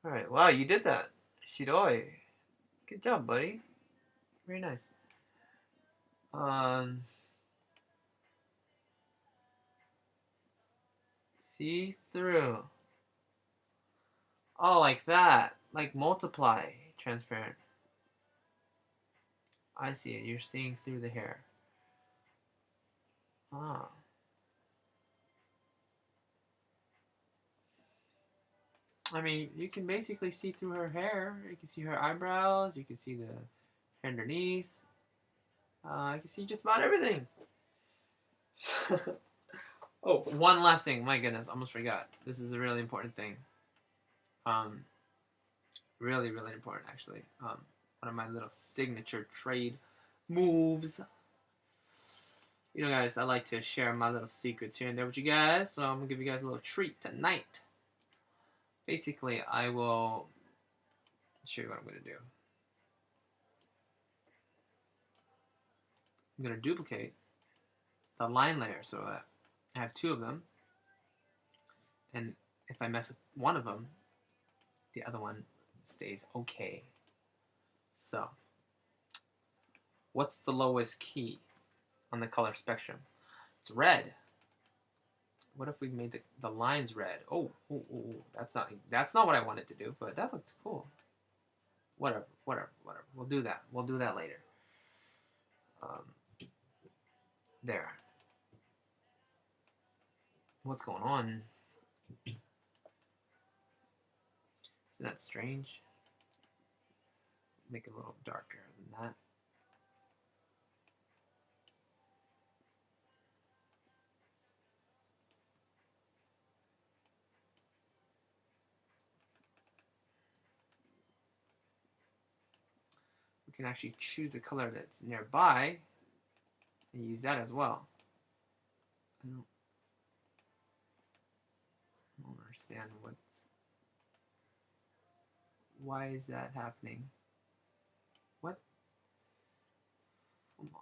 All right. Wow, you did that, Shidoi. Good job, buddy. Very nice. See through. Oh, like that. Like multiply. Transparent. I see it. You're seeing through the hair. Ah. I mean, you can basically see through her hair. You can see her eyebrows. You can see the hair underneath. I can see just about everything. Oh, one last thing. My goodness, almost forgot. This is a really important thing. Really, really important, actually. One of my little signature trade moves. You know, guys, I like to share my little secrets here and there with you guys. So I'm going to give you guys a little treat tonight. Basically, I will show you what I'm going to do. I'm going to duplicate the line layer so that I have two of them. And if I mess up one of them, the other one stays okay. So, what's the lowest key on the color spectrum? It's red. What if we made the lines red? Oh, that's not what I wanted to do, but that looks cool. Whatever. We'll do that. We'll do that later. There. What's going on? Isn't that strange? Make it a little darker than that. We can actually choose a color that's nearby and use that as well. I don't understand why is that happening? What? Come on.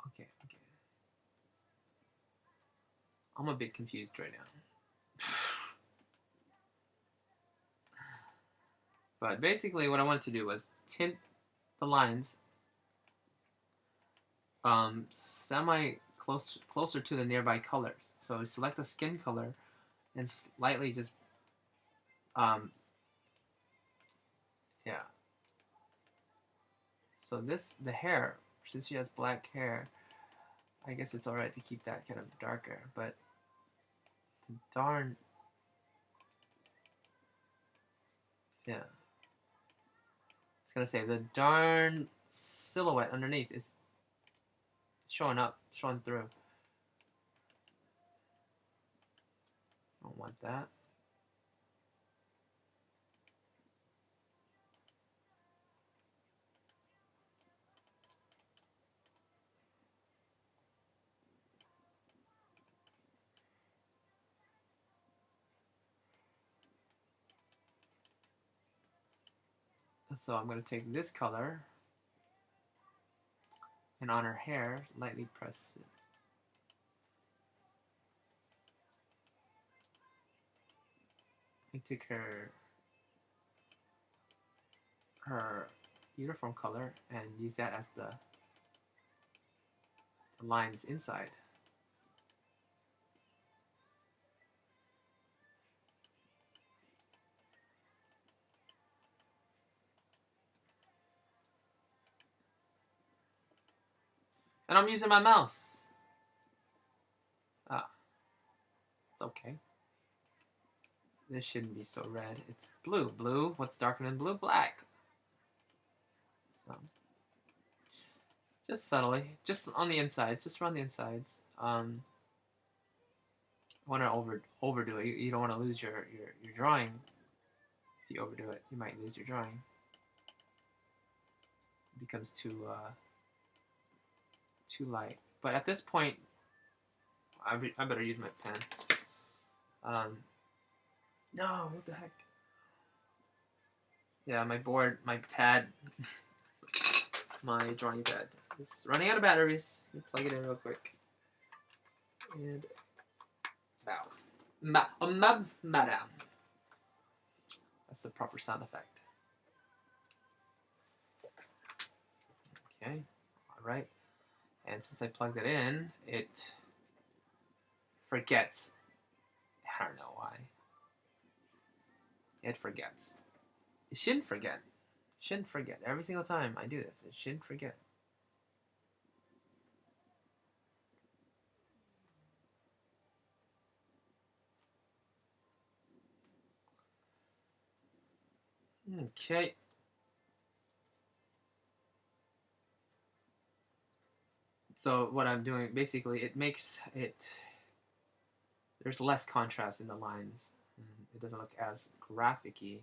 Okay. I'm a bit confused right now. But basically what I wanted to do was tint the lines closer to the nearby colors. So select the skin color and slightly just yeah. So the hair, since she has black hair, I guess it's alright to keep that kind of darker, but the darn yeah. I was gonna say the darn silhouette underneath is showing through. Don't want that. So I'm going to take this color and on her hair, lightly press it. I took her uniform color and used that as the lines inside. And I'm using my mouse. Ah, it's okay. This shouldn't be so red. It's blue. Blue. What's darker than blue? Black. So, just subtly, just on the inside, just around the insides. Want to overdo it. You don't want to lose your drawing. If you overdo it, you might lose your drawing. It becomes too light. But at this point, I better use my pen. No, what the heck? Yeah, my board, my pad, my drawing pad is running out of batteries. Let me plug it in real quick. And madam. That's the proper sound effect. Okay, all right. And since I plugged it in, it forgets. I don't know why. It forgets. It shouldn't forget. It shouldn't forget. Every single time I do this, it shouldn't forget. Okay. So what I'm doing, basically, it makes it, there's less contrast in the lines. It doesn't look as graphic-y.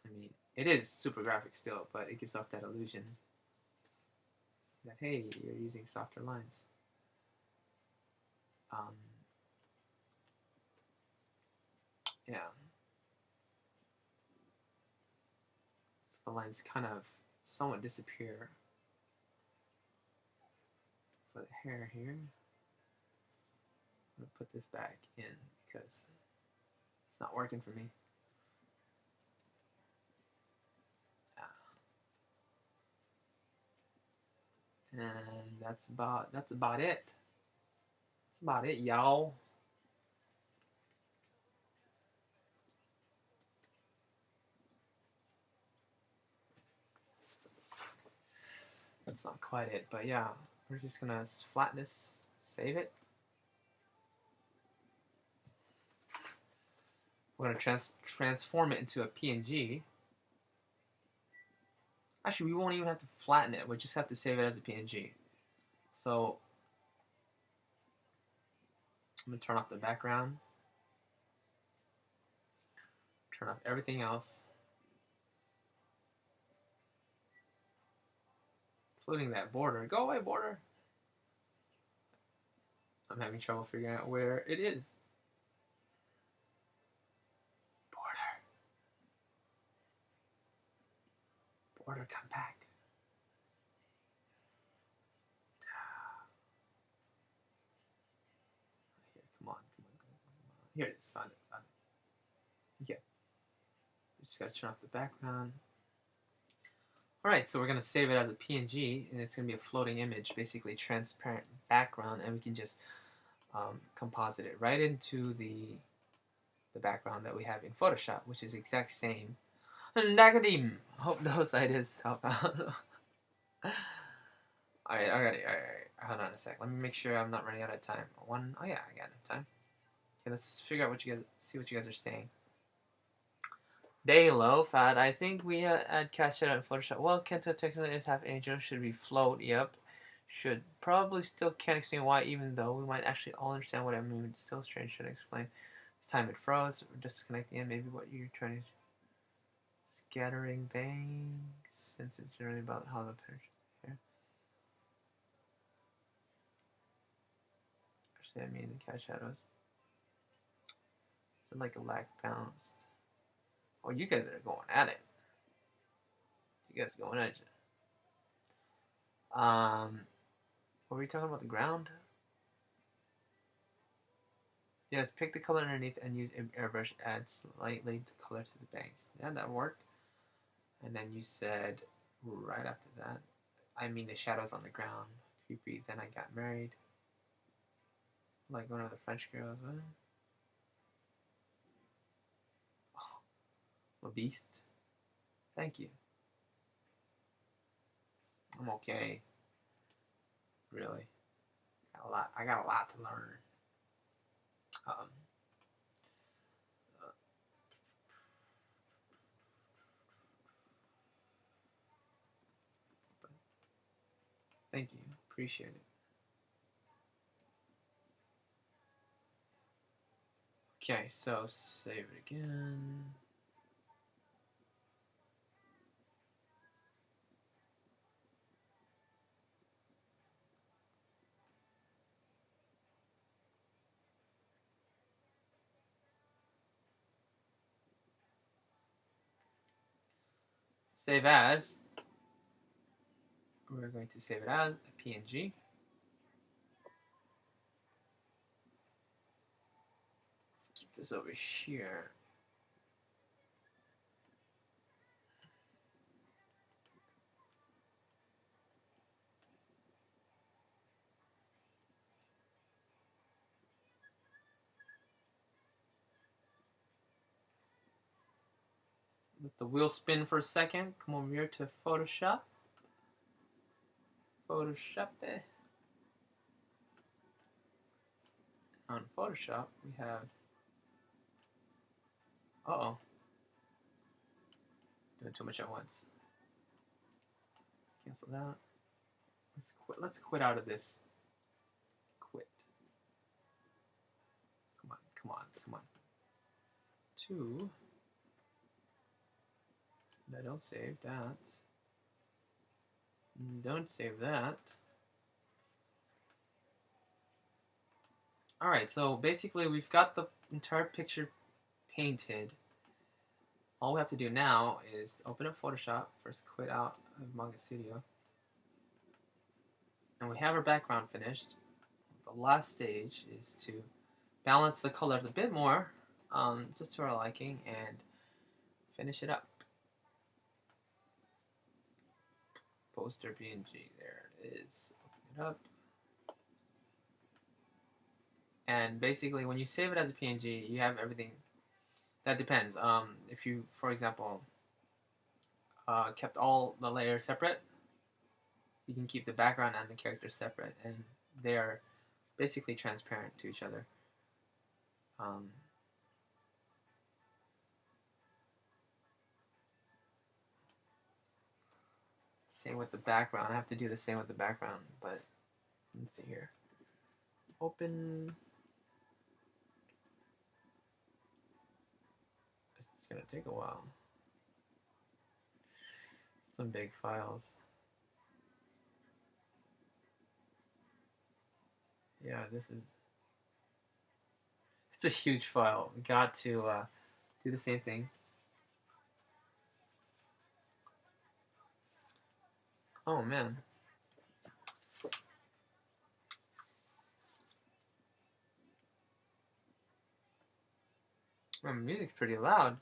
I mean, it is super graphic still, but it gives off that illusion that, hey, you're using softer lines. Yeah. So the lines kind of somewhat disappear for the hair here. I'm going to put this back in because it's not working for me. And that's about it. That's about it, y'all. That's not quite it, but yeah, we're just gonna flatten this, save it. We're gonna transform it into a PNG. Actually, we won't even have to flatten it. We just have to save it as a PNG. So I'm gonna turn off the background, turn off everything else, including that border. Go away, border. I'm having trouble figuring out where it is. Border, come back. Here, come on. Here it is. Found it. Okay. Just gotta turn off the background. Alright, so we're going to save it as a PNG, and it's going to be a floating image, basically transparent background, and we can just composite it right into the background that we have in Photoshop, which is the exact same. Nagadim! Hope those ideas help out. Alright. Hold on a sec. Let me make sure I'm not running out of time. Oh yeah, I got enough time. Okay, let's figure out see what you guys are saying. Day low, fat. I think we add cast shadow in Photoshop. Well, Kenta technically is half angel. Should be float. Yep. Should probably still can't explain why, even though we might actually all understand what I mean. It's still strange. Should explain. This time it froze. We're disconnecting it. Maybe what you're trying to. Scattering bangs. Since it's generally about how the picture here. Actually, I mean the cast shadows. Is it like a lag balanced? Oh, you guys are going at it. You guys are going at it. What were we talking about? The ground? Yes, pick the color underneath and use airbrush. Add slightly the color to the bangs. Yeah, that worked. And then you said right after that, I mean the shadows on the ground. Creepy. Then I got married. Like one of the French girls. What? Oh, I'm a beast. Thank you. I'm okay. Really. I got a lot to learn. Um, Thank you. Appreciate it. Okay, so save it again. Save as. We're going to save it as a PNG. Let's keep this over here. Let the wheel spin for a second. Come over here to Photoshop. Photoshop it. On Photoshop, we have. Uh-oh. Doing too much at once. Cancel that. Let's quit. Let's quit out of this. Quit. Come on, come on, come on. 2. No, don't save that. Don't save that. Alright, so basically we've got the entire picture painted. All we have to do now is open up Photoshop, first quit out of Manga Studio. And we have our background finished. The last stage is to balance the colors a bit more, just to our liking, and finish it up. Poster PNG, there it is. Open it up. And basically, when you save it as a PNG, you have everything. That depends. If you, for example, kept all the layers separate, you can keep the background and the characters separate, and they are basically transparent to each other. Same with the background. I have to do the same with the background, but let's see here. Open. It's gonna take a while. Some big files. Yeah, this is. It's a huge file. We got to do the same thing. Oh man. My music's pretty loud.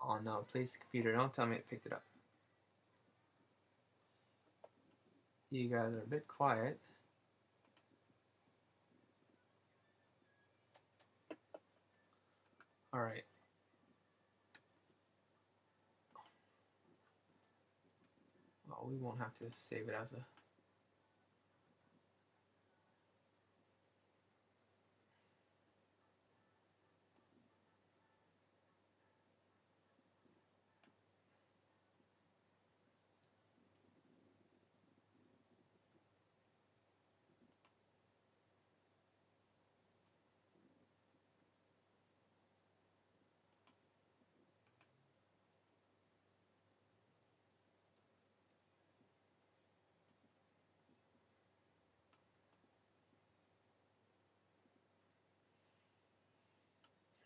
Oh no, please computer, don't tell me it picked it up. You guys are a bit quiet. Alright. Well, we won't have to save it as a...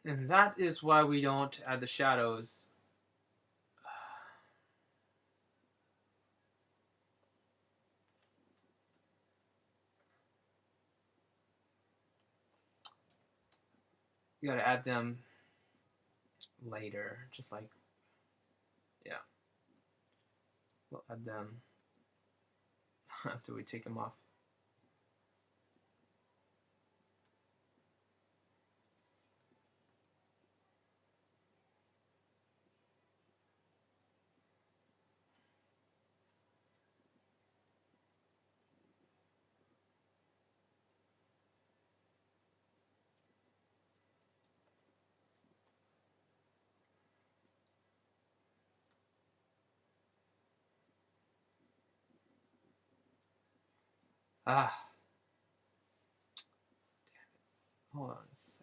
And that is why we don't add the shadows. You gotta add them later, just like, yeah. We'll add them after we take them off. Ah, hold on a sec.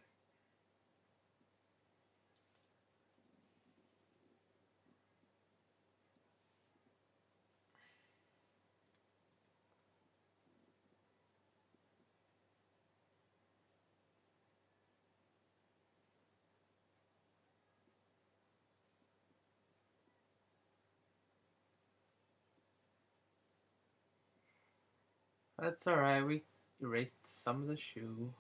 That's alright, we erased some of the shoe.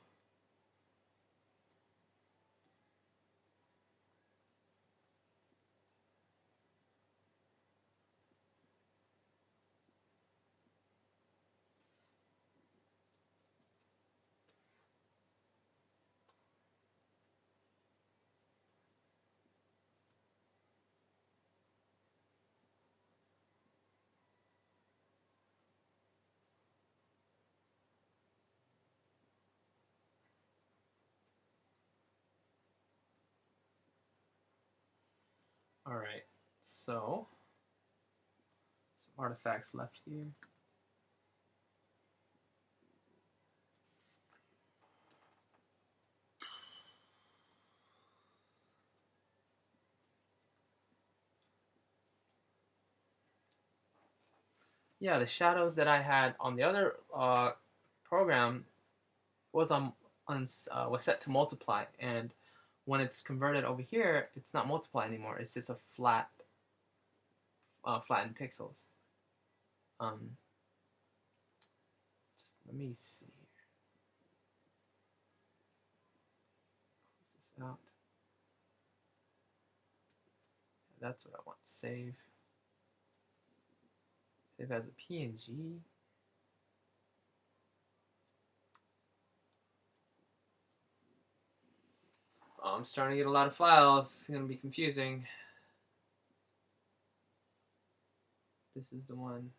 Alright, so some artifacts left here. Yeah, the shadows that I had on the other program was was set to multiply, and when it's converted over here, it's not multiply anymore. It's just a flattened pixels. Just let me see here. Close this out. That's what I want. Save. Save as a PNG. Oh, I'm starting to get a lot of files. It's gonna be confusing. This is the one.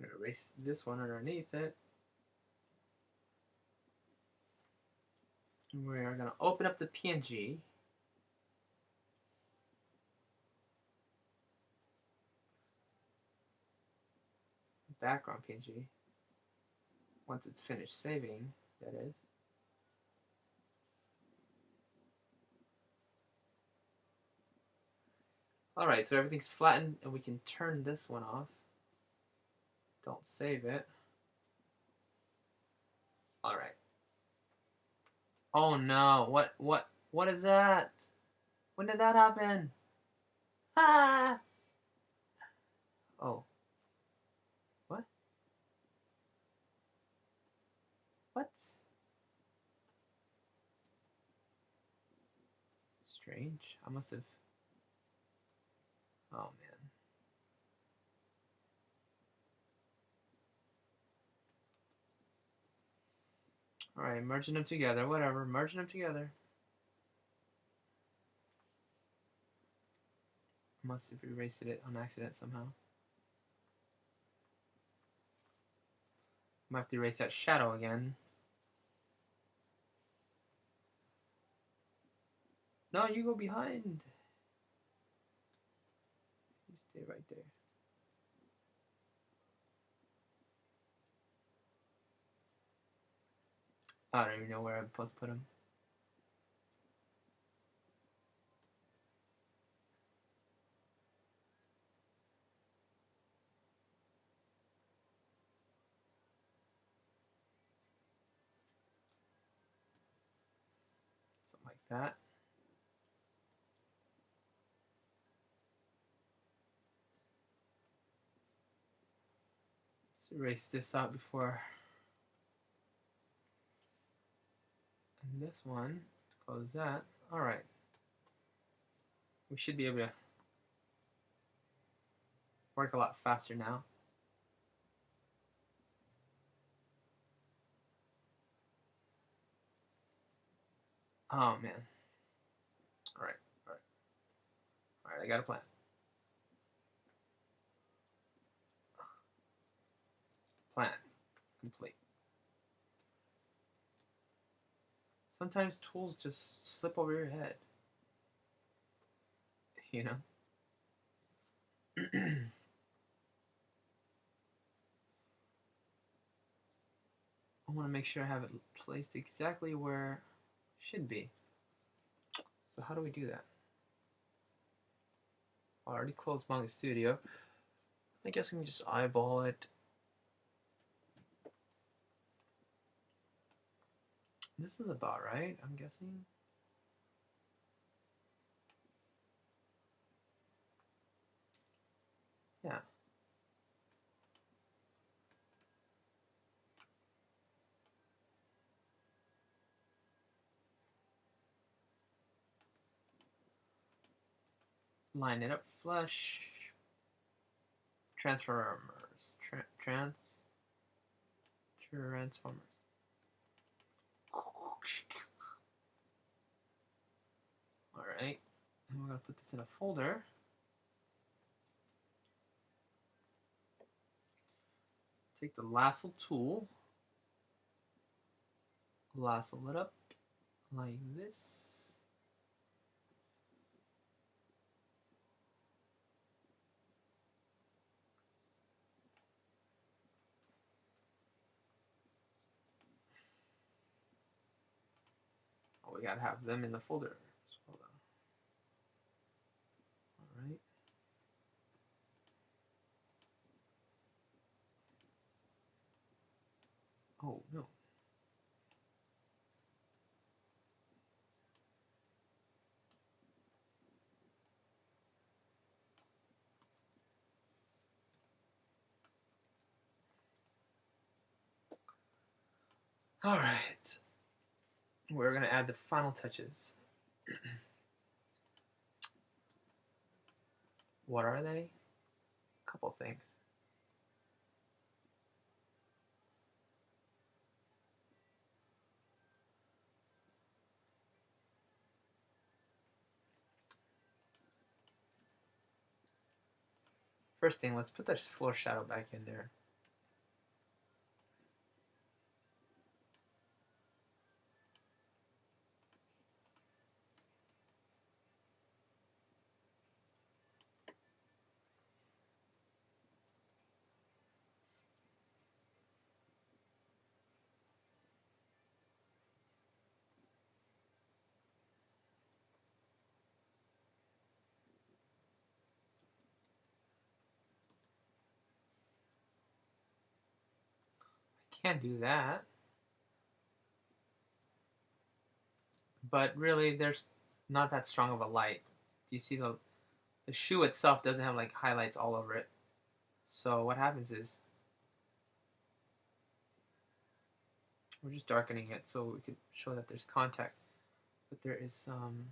I'm gonna erase this one underneath it. And we are gonna open up the PNG. Background PNG. Once it's finished saving, that is. Alright, so everything's flattened and we can turn this one off. Don't save it. Alright. Oh no, what is that? When did that happen? Ah! Oh. What? What? Strange. I must have... Oh man. Alright, merging them together. Whatever, merging them together. Must have erased it on accident somehow. Might have to erase that shadow again. No, you go behind. You stay right there. I don't even know where I'm supposed to put them. Something like that. Let's erase this out before. And this one, close that. All right. We should be able to work a lot faster now. Oh man. All right. All right. All right. I got a plan. Plan complete. Sometimes tools just slip over your head. You know? I want to make sure I have it placed exactly where it should be. So how do we do that? I already closed Manga Studio. I guess I can just eyeball it. This is about right, I'm guessing. Yeah. Line it up flush. Transformers. Transformers. Alright. And we're going to put this in a folder. Take the lasso tool. Lasso it up like this. Oh, we gotta have them in the folder. Hold on. All right. Oh no. All right. We're gonna add the final touches. What are they? A couple things. First thing, let's put this floor shadow back in there. I can't do that. But really, there's not that strong of a light. Do you see the shoe itself doesn't have like highlights all over it. So what happens is we're just darkening it so we could show that there's contact, but there is some.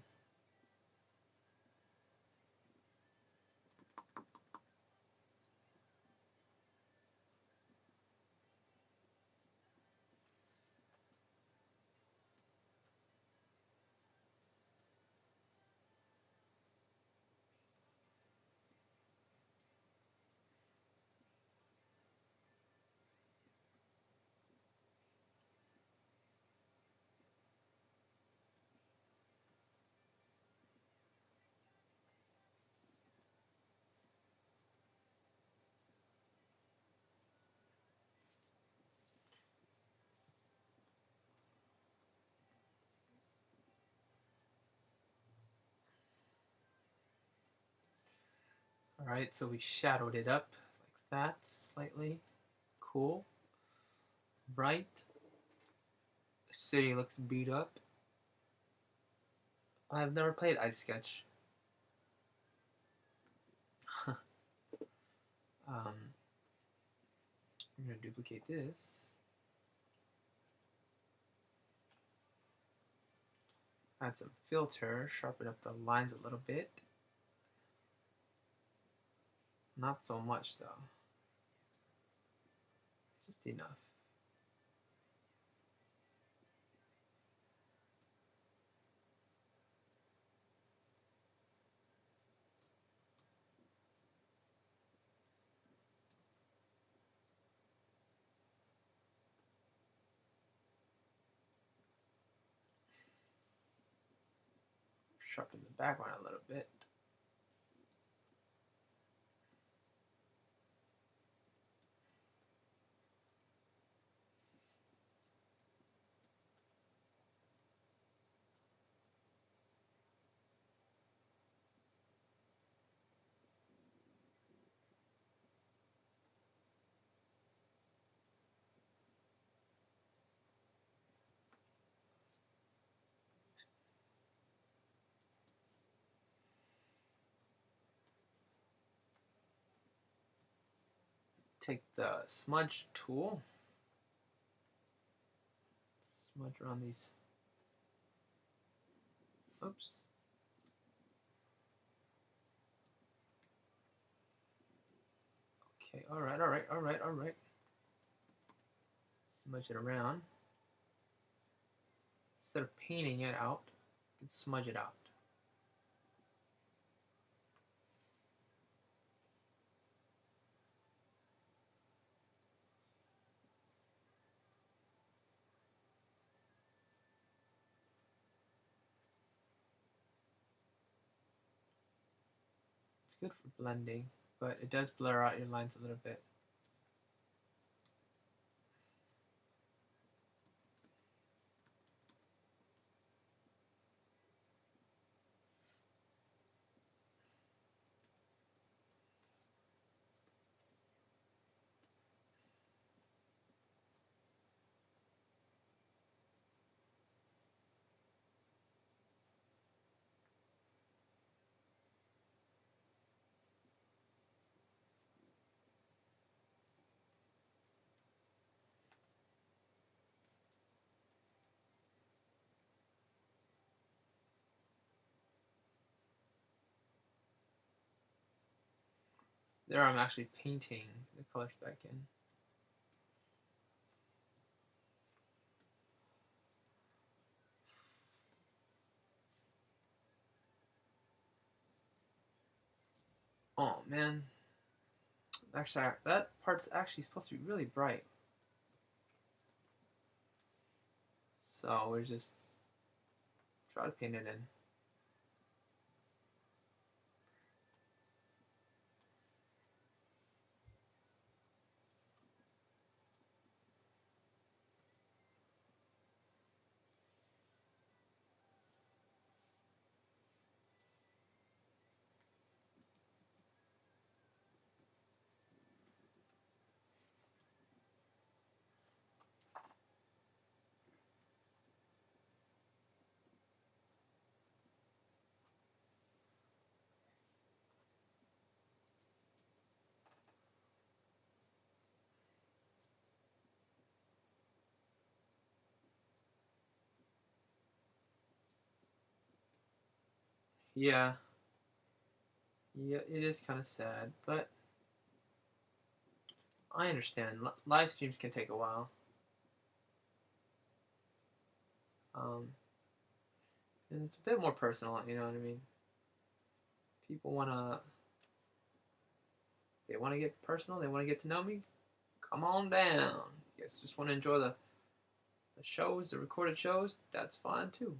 All right, so we shadowed it up like that, slightly. Cool. Bright. The city looks beat up. I've never played Ice Sketch. um, I'm going to duplicate this. Add some filter, sharpen up the lines a little bit. Not so much though. Just enough. Sharpen the background a little bit. Take the smudge tool, smudge around these. Oops. Okay, all right. Smudge it around. Instead of painting it out, you can smudge it out. It's good for blending, but it does blur out your lines a little bit. There I'm actually painting the colors back in. Oh man. Actually, that part's actually supposed to be really bright. So we just try to paint it in. Yeah. Yeah, it is kind of sad, but I understand. Live streams can take a while. And it's a bit more personal, you know what I mean? People they want to get personal, they want to get to know me. Come on down. You guys just want to enjoy the shows, the recorded shows, that's fine too.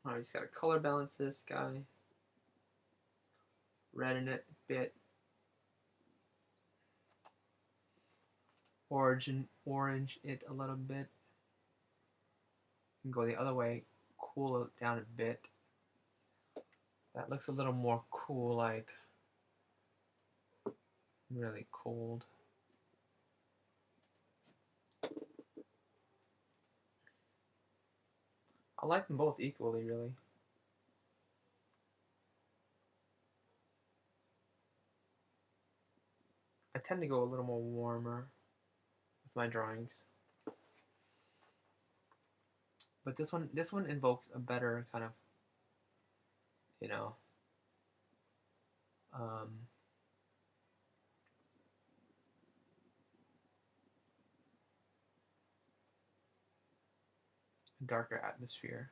Alright, just gotta color balance this guy. Redden it a bit. orange it a little bit. And go the other way, cool it down a bit. That looks a little more cool, like really cold. I like them both equally, really. I tend to go a little more warmer with my drawings. But this one invokes a better kind of, you know, darker atmosphere.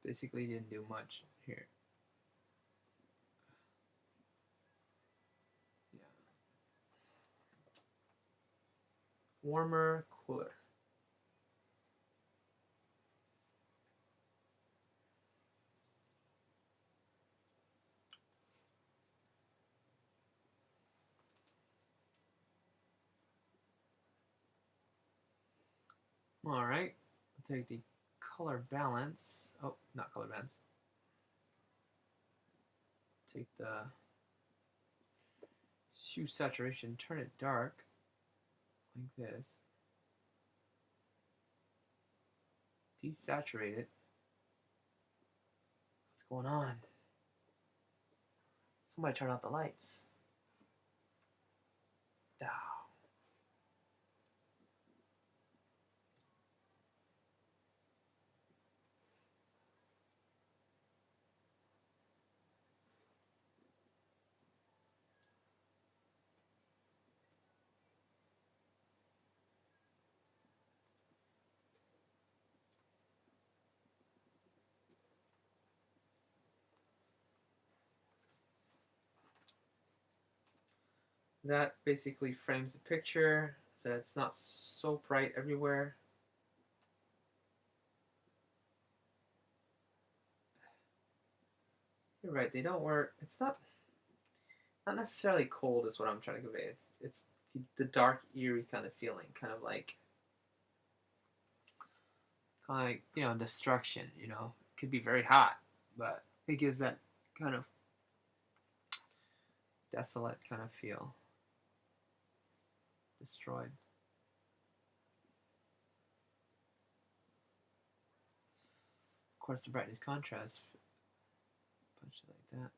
Basically didn't do much here. Yeah. Warmer, cooler. All right, I'll take the color balance. Oh, not color balance. Take the hue saturation, turn it dark, like this. Desaturate it. What's going on? Somebody turn out the lights. Dow. That basically frames the picture so it's not so bright everywhere. You're right, they don't work. It's not necessarily cold is what I'm trying to convey. It's the dark, eerie kind of feeling, kind of like destruction. It could be very hot, but it gives that kind of desolate kind of feel. Destroyed. Of course, the brightness contrast. Punch it like that.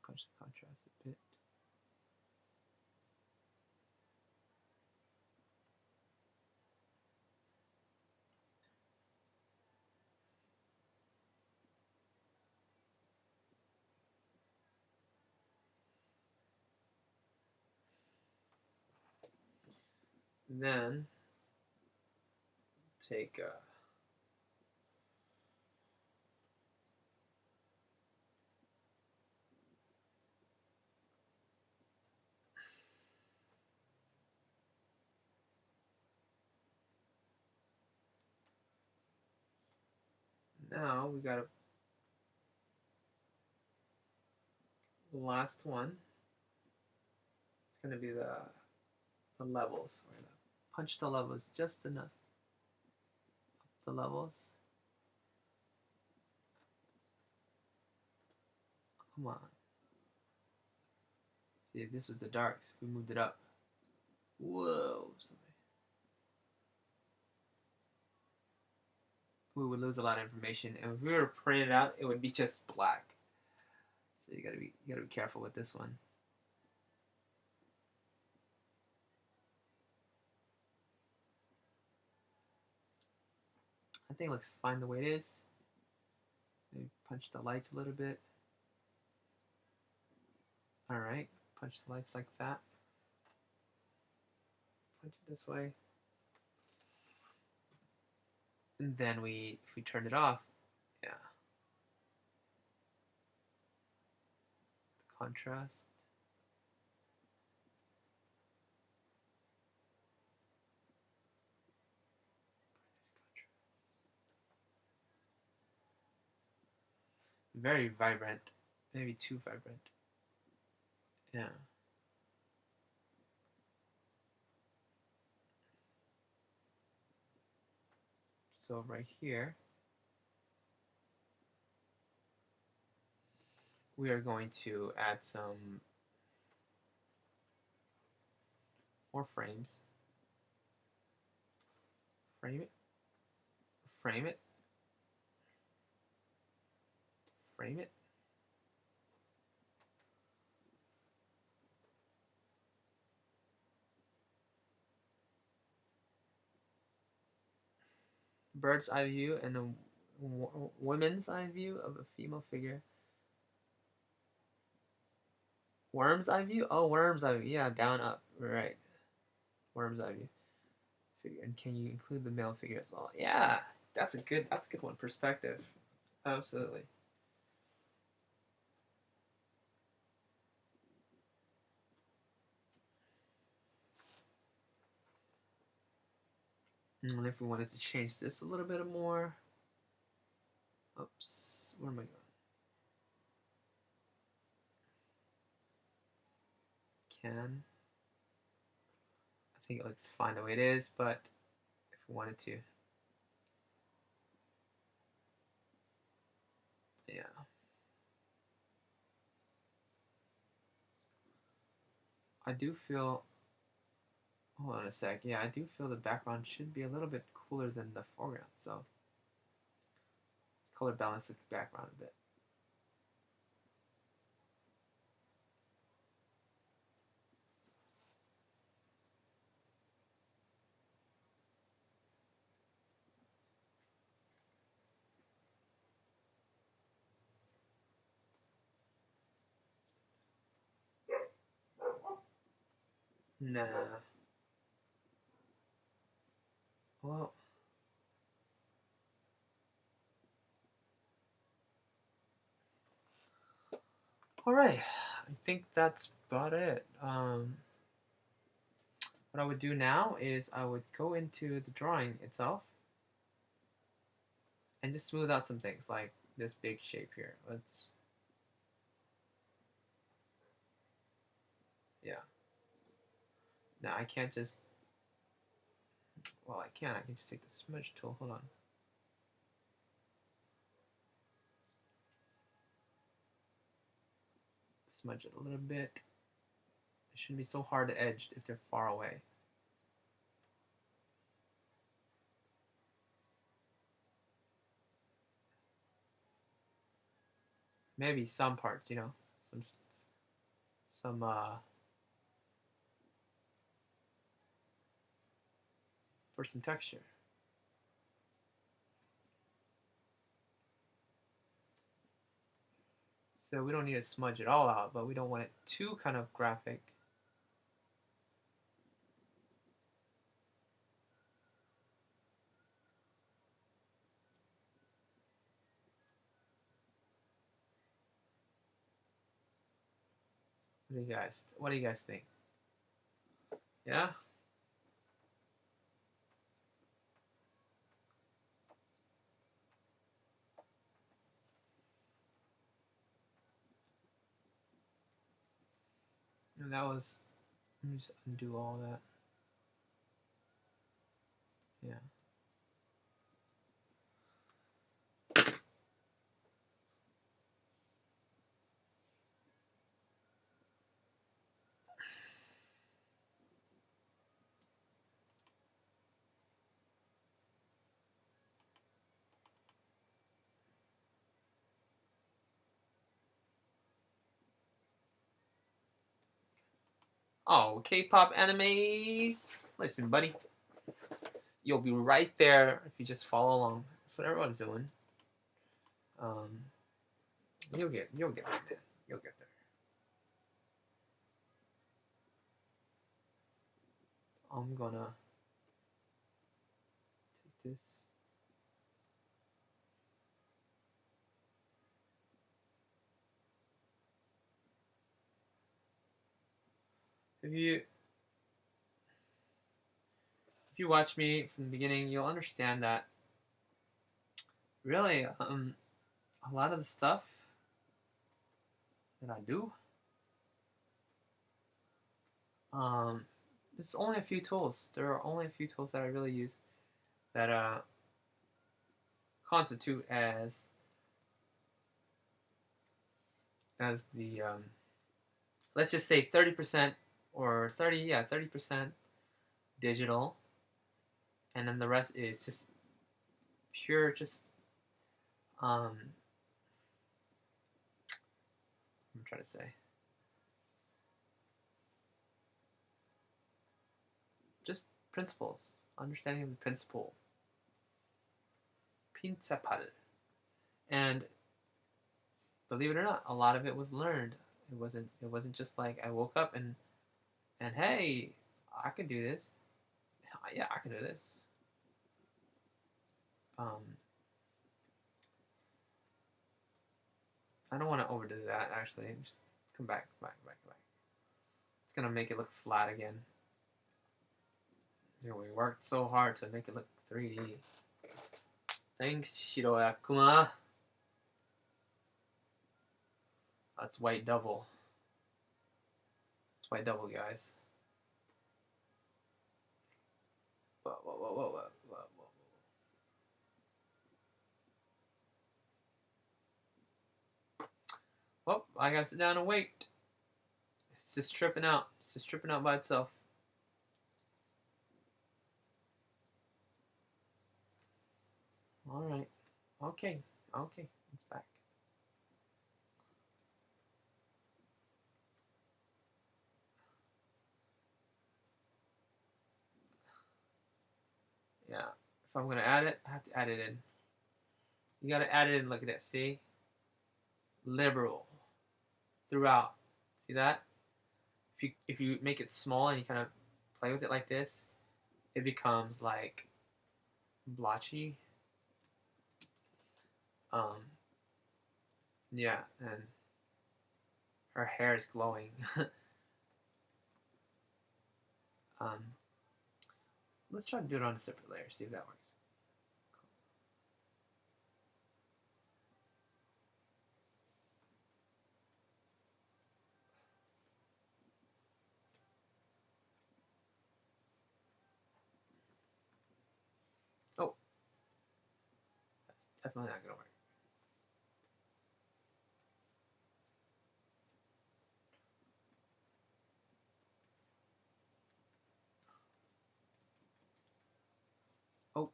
Punch the contrast a bit. Then take now we got the last one. It's going to be the levels. We're going to punch the levels just enough. The levels. Come on. See, if this was the darks, if we moved it up. Whoa. We would lose a lot of information, and if we were to print it out, it would be just black. So you gotta be careful with this one. I think it looks fine the way it is. Maybe punch the lights a little bit. Alright, punch the lights like that. Punch it this way. And then if we turn it off, yeah. Contrast. Very vibrant. Maybe too vibrant. Yeah. So right here, we are going to add some more frames. Frame it. Frame it. Frame it. Bird's eye view and a woman's eye view of a female figure. Worm's eye view? Oh, worm's eye view. Yeah, down, up. Right. Worm's eye view. Figure. And can you include the male figure as well? Yeah, that's a good one. Perspective. Absolutely. And if we wanted to change this a little bit more. Oops. Where am I going? Can. I think it looks fine the way it is, but if we wanted to. Yeah. I do feel. Hold on a sec. Yeah, I do feel the background should be a little bit cooler than the foreground, so color balance the background a bit. Nah. Well. Alright. I think that's about it. What I would do now is I would go into the drawing itself and just smooth out some things like this big shape here. Let's. Yeah. Now I can't just. Well, I can. I can just take the smudge tool. Hold on. Smudge it a little bit. It shouldn't be so hard to edge if they're far away. Maybe some parts, you know, some for some texture. So we don't need to smudge it all out, but we don't want it too kind of graphic. What do you guys think? Yeah? And that was, let me just undo all that. Yeah. Oh, K-pop animes. Listen, buddy. You'll be right there if you just follow along. That's what everyone's doing. You'll get there, man. You'll get there. I'm gonna take this. If you watch me from the beginning, you'll understand that really a lot of the stuff that I do, there's only a few tools. There are only a few tools that I really use that constitute as the let's just say 30% or 30% digital, and then the rest is just pure, just I'm trying to say, just principles, understanding the principle, principle, and believe it or not, a lot of it was learned. It wasn't just like I woke up and hey, I can do this. Yeah, I can do this. I don't want to overdo that, actually. Just come back. It's going to make it look flat again. You know, we worked so hard to make it look 3D. Thanks, Shiroya-kuma. That's white double. It's white double, guys. Whoa. Well, I gotta sit down and wait. It's just tripping out. It's just tripping out by itself. Alright. Okay. It's back. Yeah. If I'm gonna add it, I have to add it in. You gotta add it in. Look at that. See? Liberal. Throughout. See that? If you make it small and you kind of play with it like this, it becomes like blotchy. Yeah, and her hair is glowing. Let's try to do it on a separate layer, see if that works. Oh, that's definitely not gonna work. Oh.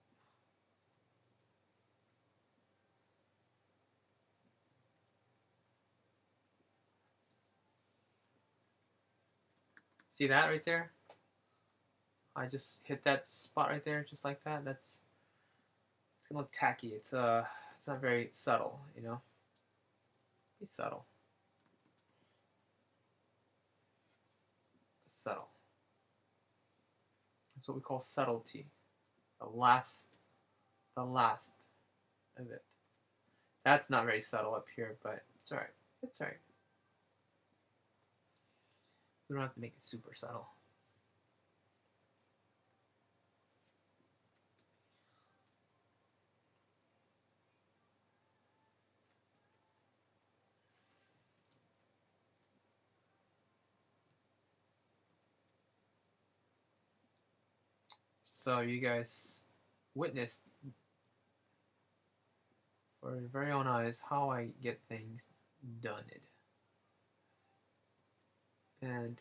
See that right there? I just hit that spot right there, just like that. It's gonna look tacky. It's not very subtle, you know. Be subtle. Subtle. That's what we call subtlety. The last of it. That's not very subtle up here, but it's alright. It's alright. We don't have to make it super subtle. So you guys witnessed for your very own eyes how I get things done. And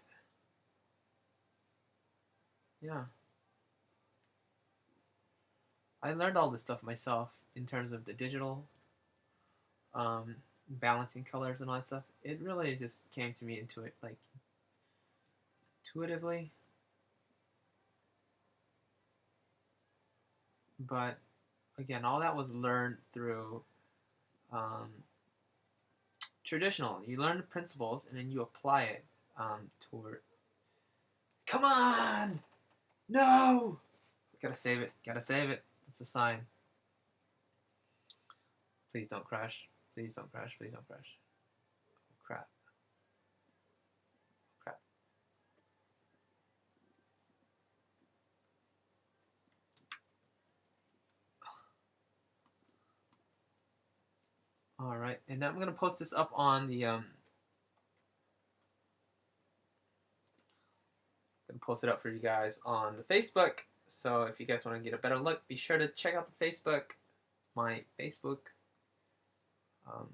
yeah, I learned all this stuff myself in terms of the digital balancing colors and all that stuff. It really just came to me like intuitively. But again, all that was learned through traditional. You learn the principles and then you apply it toward. Come on! No! Gotta save it. Gotta save it. That's a sign. Please don't crash. Please don't crash. Please don't crash. Crap. Crap. All right, and now I'm gonna post this up on the gonna post it up for you guys on the Facebook. So if you guys want to get a better look, be sure to check out the Facebook, my Facebook. Um,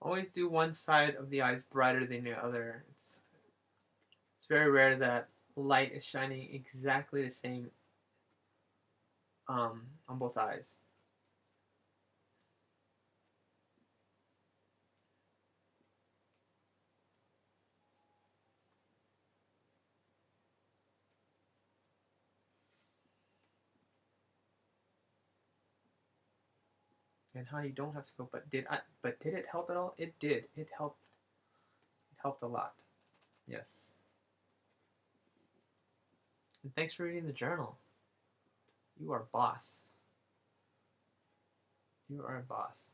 always do one side of the eyes brighter than the other. It's very rare that light is shining exactly the same on both eyes. And how you don't have to go. But did it help at all? It did. It helped. It helped a lot. Yes. And thanks for reading the journal. You are a boss. You are a boss,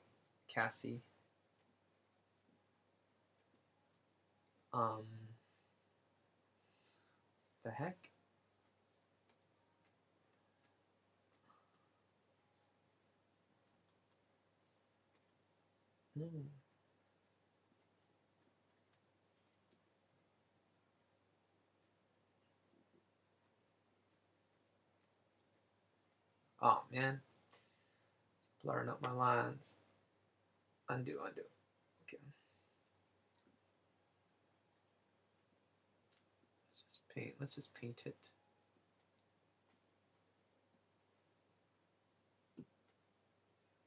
Cassie. Um, the heck? Mm. Oh man, blurring up my lines. Undo, undo. Okay. Let's just paint. Let's just paint it.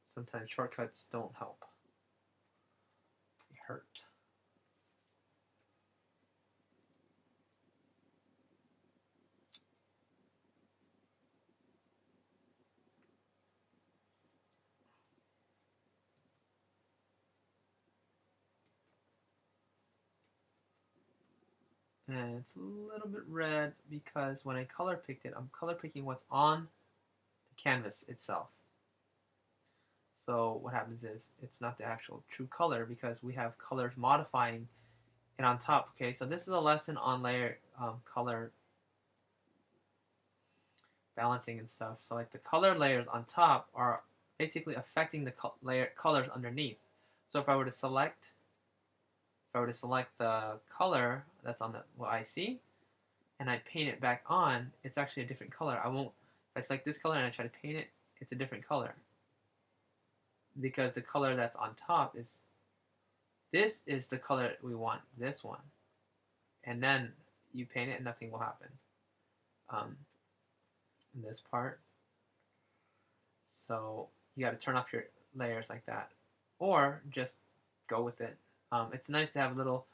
Sometimes shortcuts don't help. They hurt. And it's a little bit red because when I color picked it, I'm color picking what's on the canvas itself. So what happens is it's not the actual true color because we have colors modifying it on top. Okay, so this is a lesson on layer color balancing and stuff. So like the color layers on top are basically affecting the colors underneath. So if I were to select the color that's on the what I see, and I paint it back on, it's actually a different color. I won't. If I select this color and I try to paint it, it's a different color because the color that's on top is this is the color we want. This one, and then you paint it and nothing will happen. In this part, so you got to turn off your layers like that, or just go with it. It's nice to have a little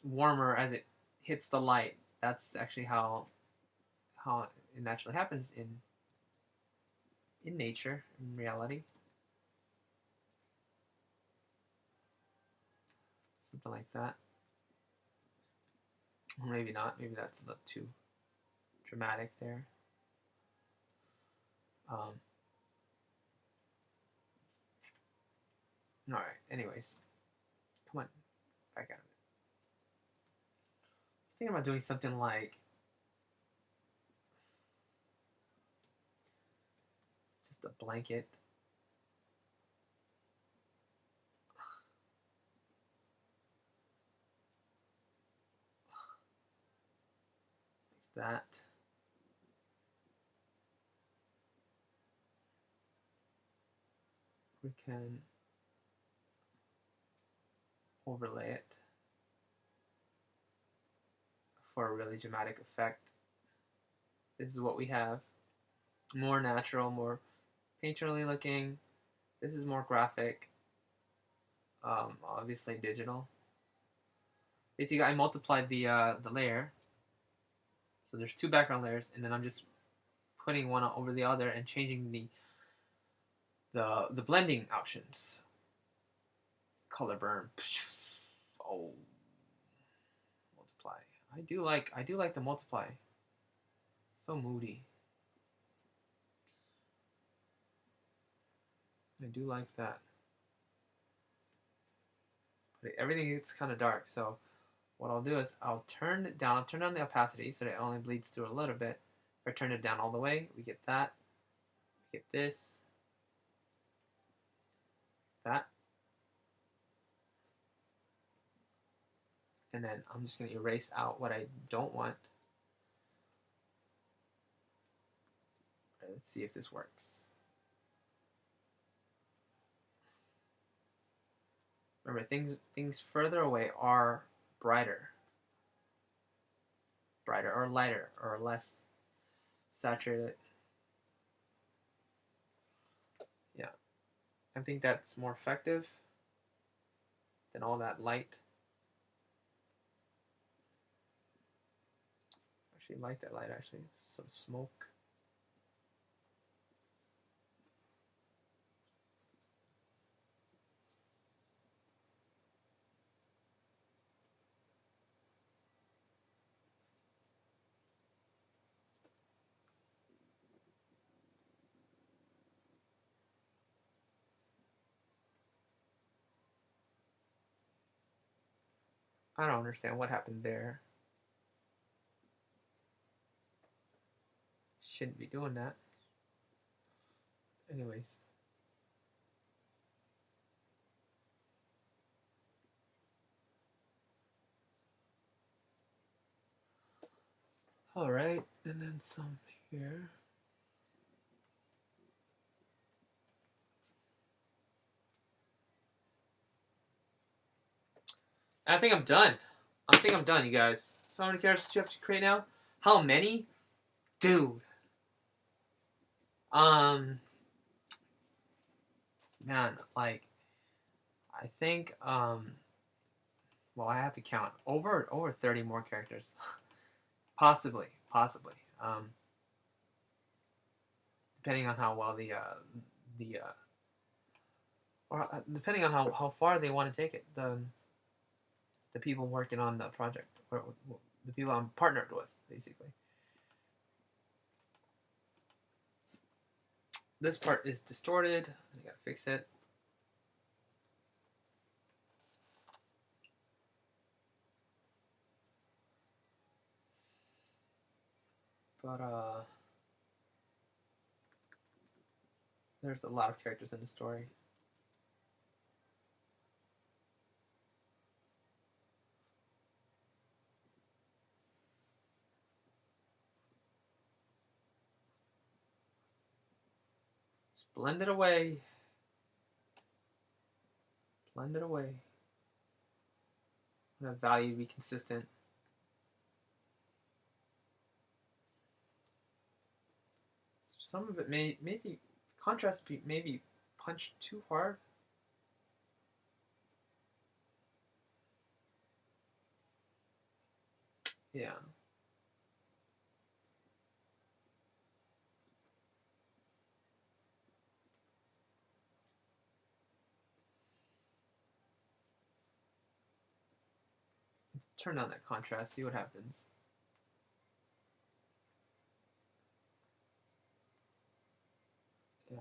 warmer as it hits the light. That's actually how it naturally happens in nature, in reality. Something like that. Or maybe not. Maybe that's a little too dramatic there. All right. Anyways, come on, back out of it. I was thinking about doing something like just a blanket. that. We can overlay it for a really dramatic effect. This is what we have. More natural, more painterly looking. This is more graphic. Obviously digital. Basically, I multiplied the layer. So there's two background layers, and then I'm just putting one over the other and changing the blending options. Color burn. Oh, multiply. I do like the multiply. So moody. I do like that. But everything gets kind of dark, so what I'll do is I'll turn it down. I'll turn down the opacity so that it only bleeds through a little bit. If I turn it down all the way, we get that. We get this. That. And then I'm just going to erase out what I don't want. Let's see if this works. Remember, things further away are brighter. Brighter or lighter or less saturated. Yeah. I think that's more effective than all that light. Actually like that light actually. Some smoke. I don't understand what happened there. Shouldn't be doing that. Anyways. Alright, and then some here. I think I'm done. You guys. So many characters you have to create now? How many? Dude. Man, like, I think, well, I have to count. Over 30 more characters. Possibly. Depending on how well depending on how far they want to take it. The people working on the project, or the people I'm partnered with, basically. This part is distorted. I gotta fix it. But there's a lot of characters in the story. Just blend it away. Blend it away. Let value be consistent. Some of it maybe contrast maybe punched too hard. Yeah. Turn on that contrast, see what happens. Yeah.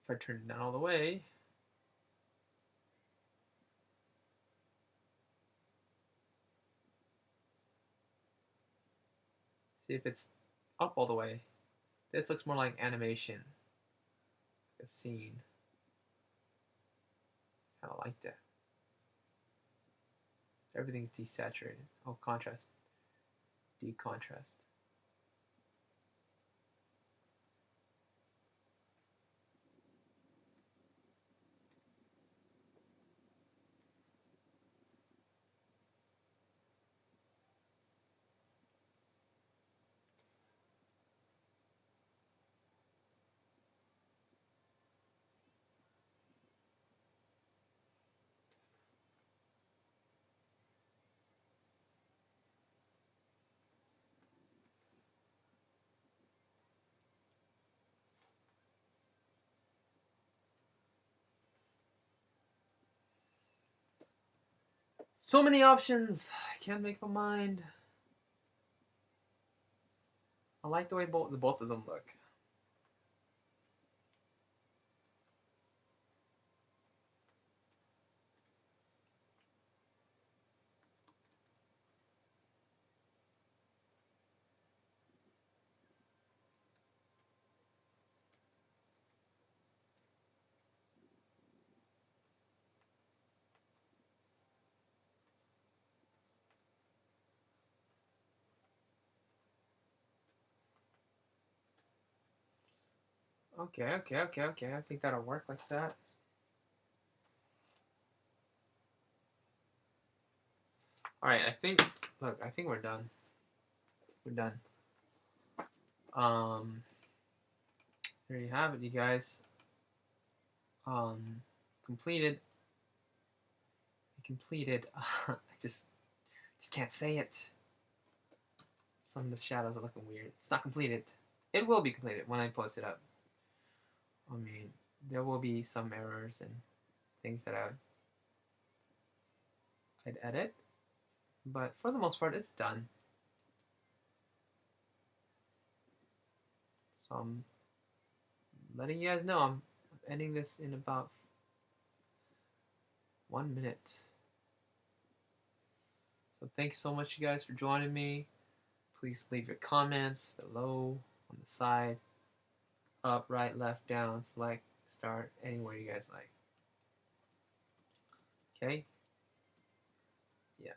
If I turn it down all the way, see if it's up all the way. This looks more like animation. A scene. Kind of like that. Everything's desaturated. Oh, contrast. Decontrast. So many options. I can't make my mind. I like the way both of them look. Okay. I think that'll work like that. All right, I think we're done. We're done. There you have it, you guys. Completed. Completed. I just can't say it. Some of the shadows are looking weird. It's not completed. It will be completed when I post it up. I mean, there will be some errors and things that I'd edit, but for the most part, it's done. So I'm letting you guys know I'm ending this in about 1 minute. So thanks so much, you guys, for joining me. Please leave your comments below, on the side, up, right, left, down, select, start, anywhere you guys like. Okay? Yeah.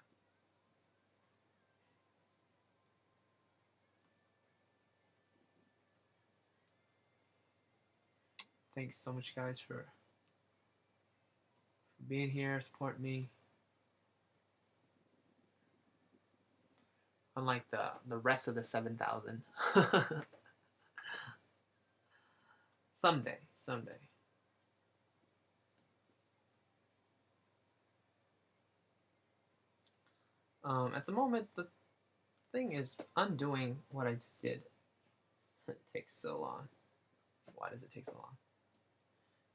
Thanks so much, guys, for being here, support me. Unlike the rest of the 7,000. Someday. At the moment, the thing is undoing what I just did. It takes so long. Why does it take so long?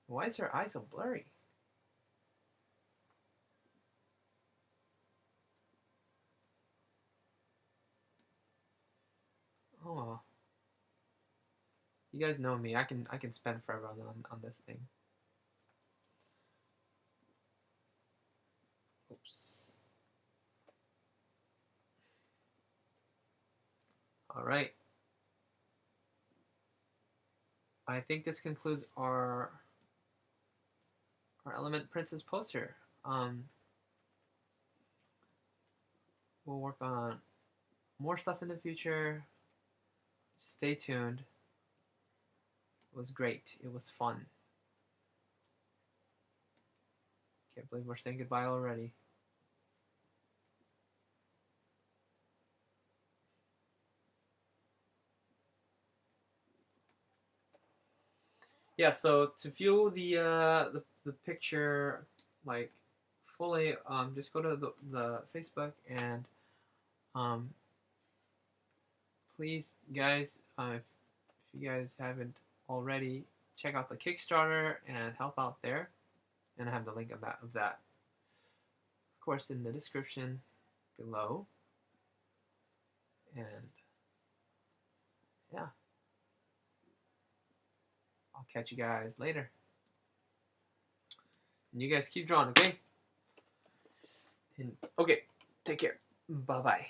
Why is her eye so blurry? Oh, you guys know me. I can spend forever on this thing. Oops. All right. I think this concludes our Element Princess poster. We'll work on more stuff in the future. Stay tuned. It was great. It was fun. Can't believe we're saying goodbye already. Yeah, so to view the picture like fully, just go to the Facebook and please, guys, if you guys haven't already, check out the Kickstarter and help out there. And I have the link of that, of course, in the description below. And yeah, I'll catch you guys later. And you guys keep drawing, okay? And okay, take care. Bye bye.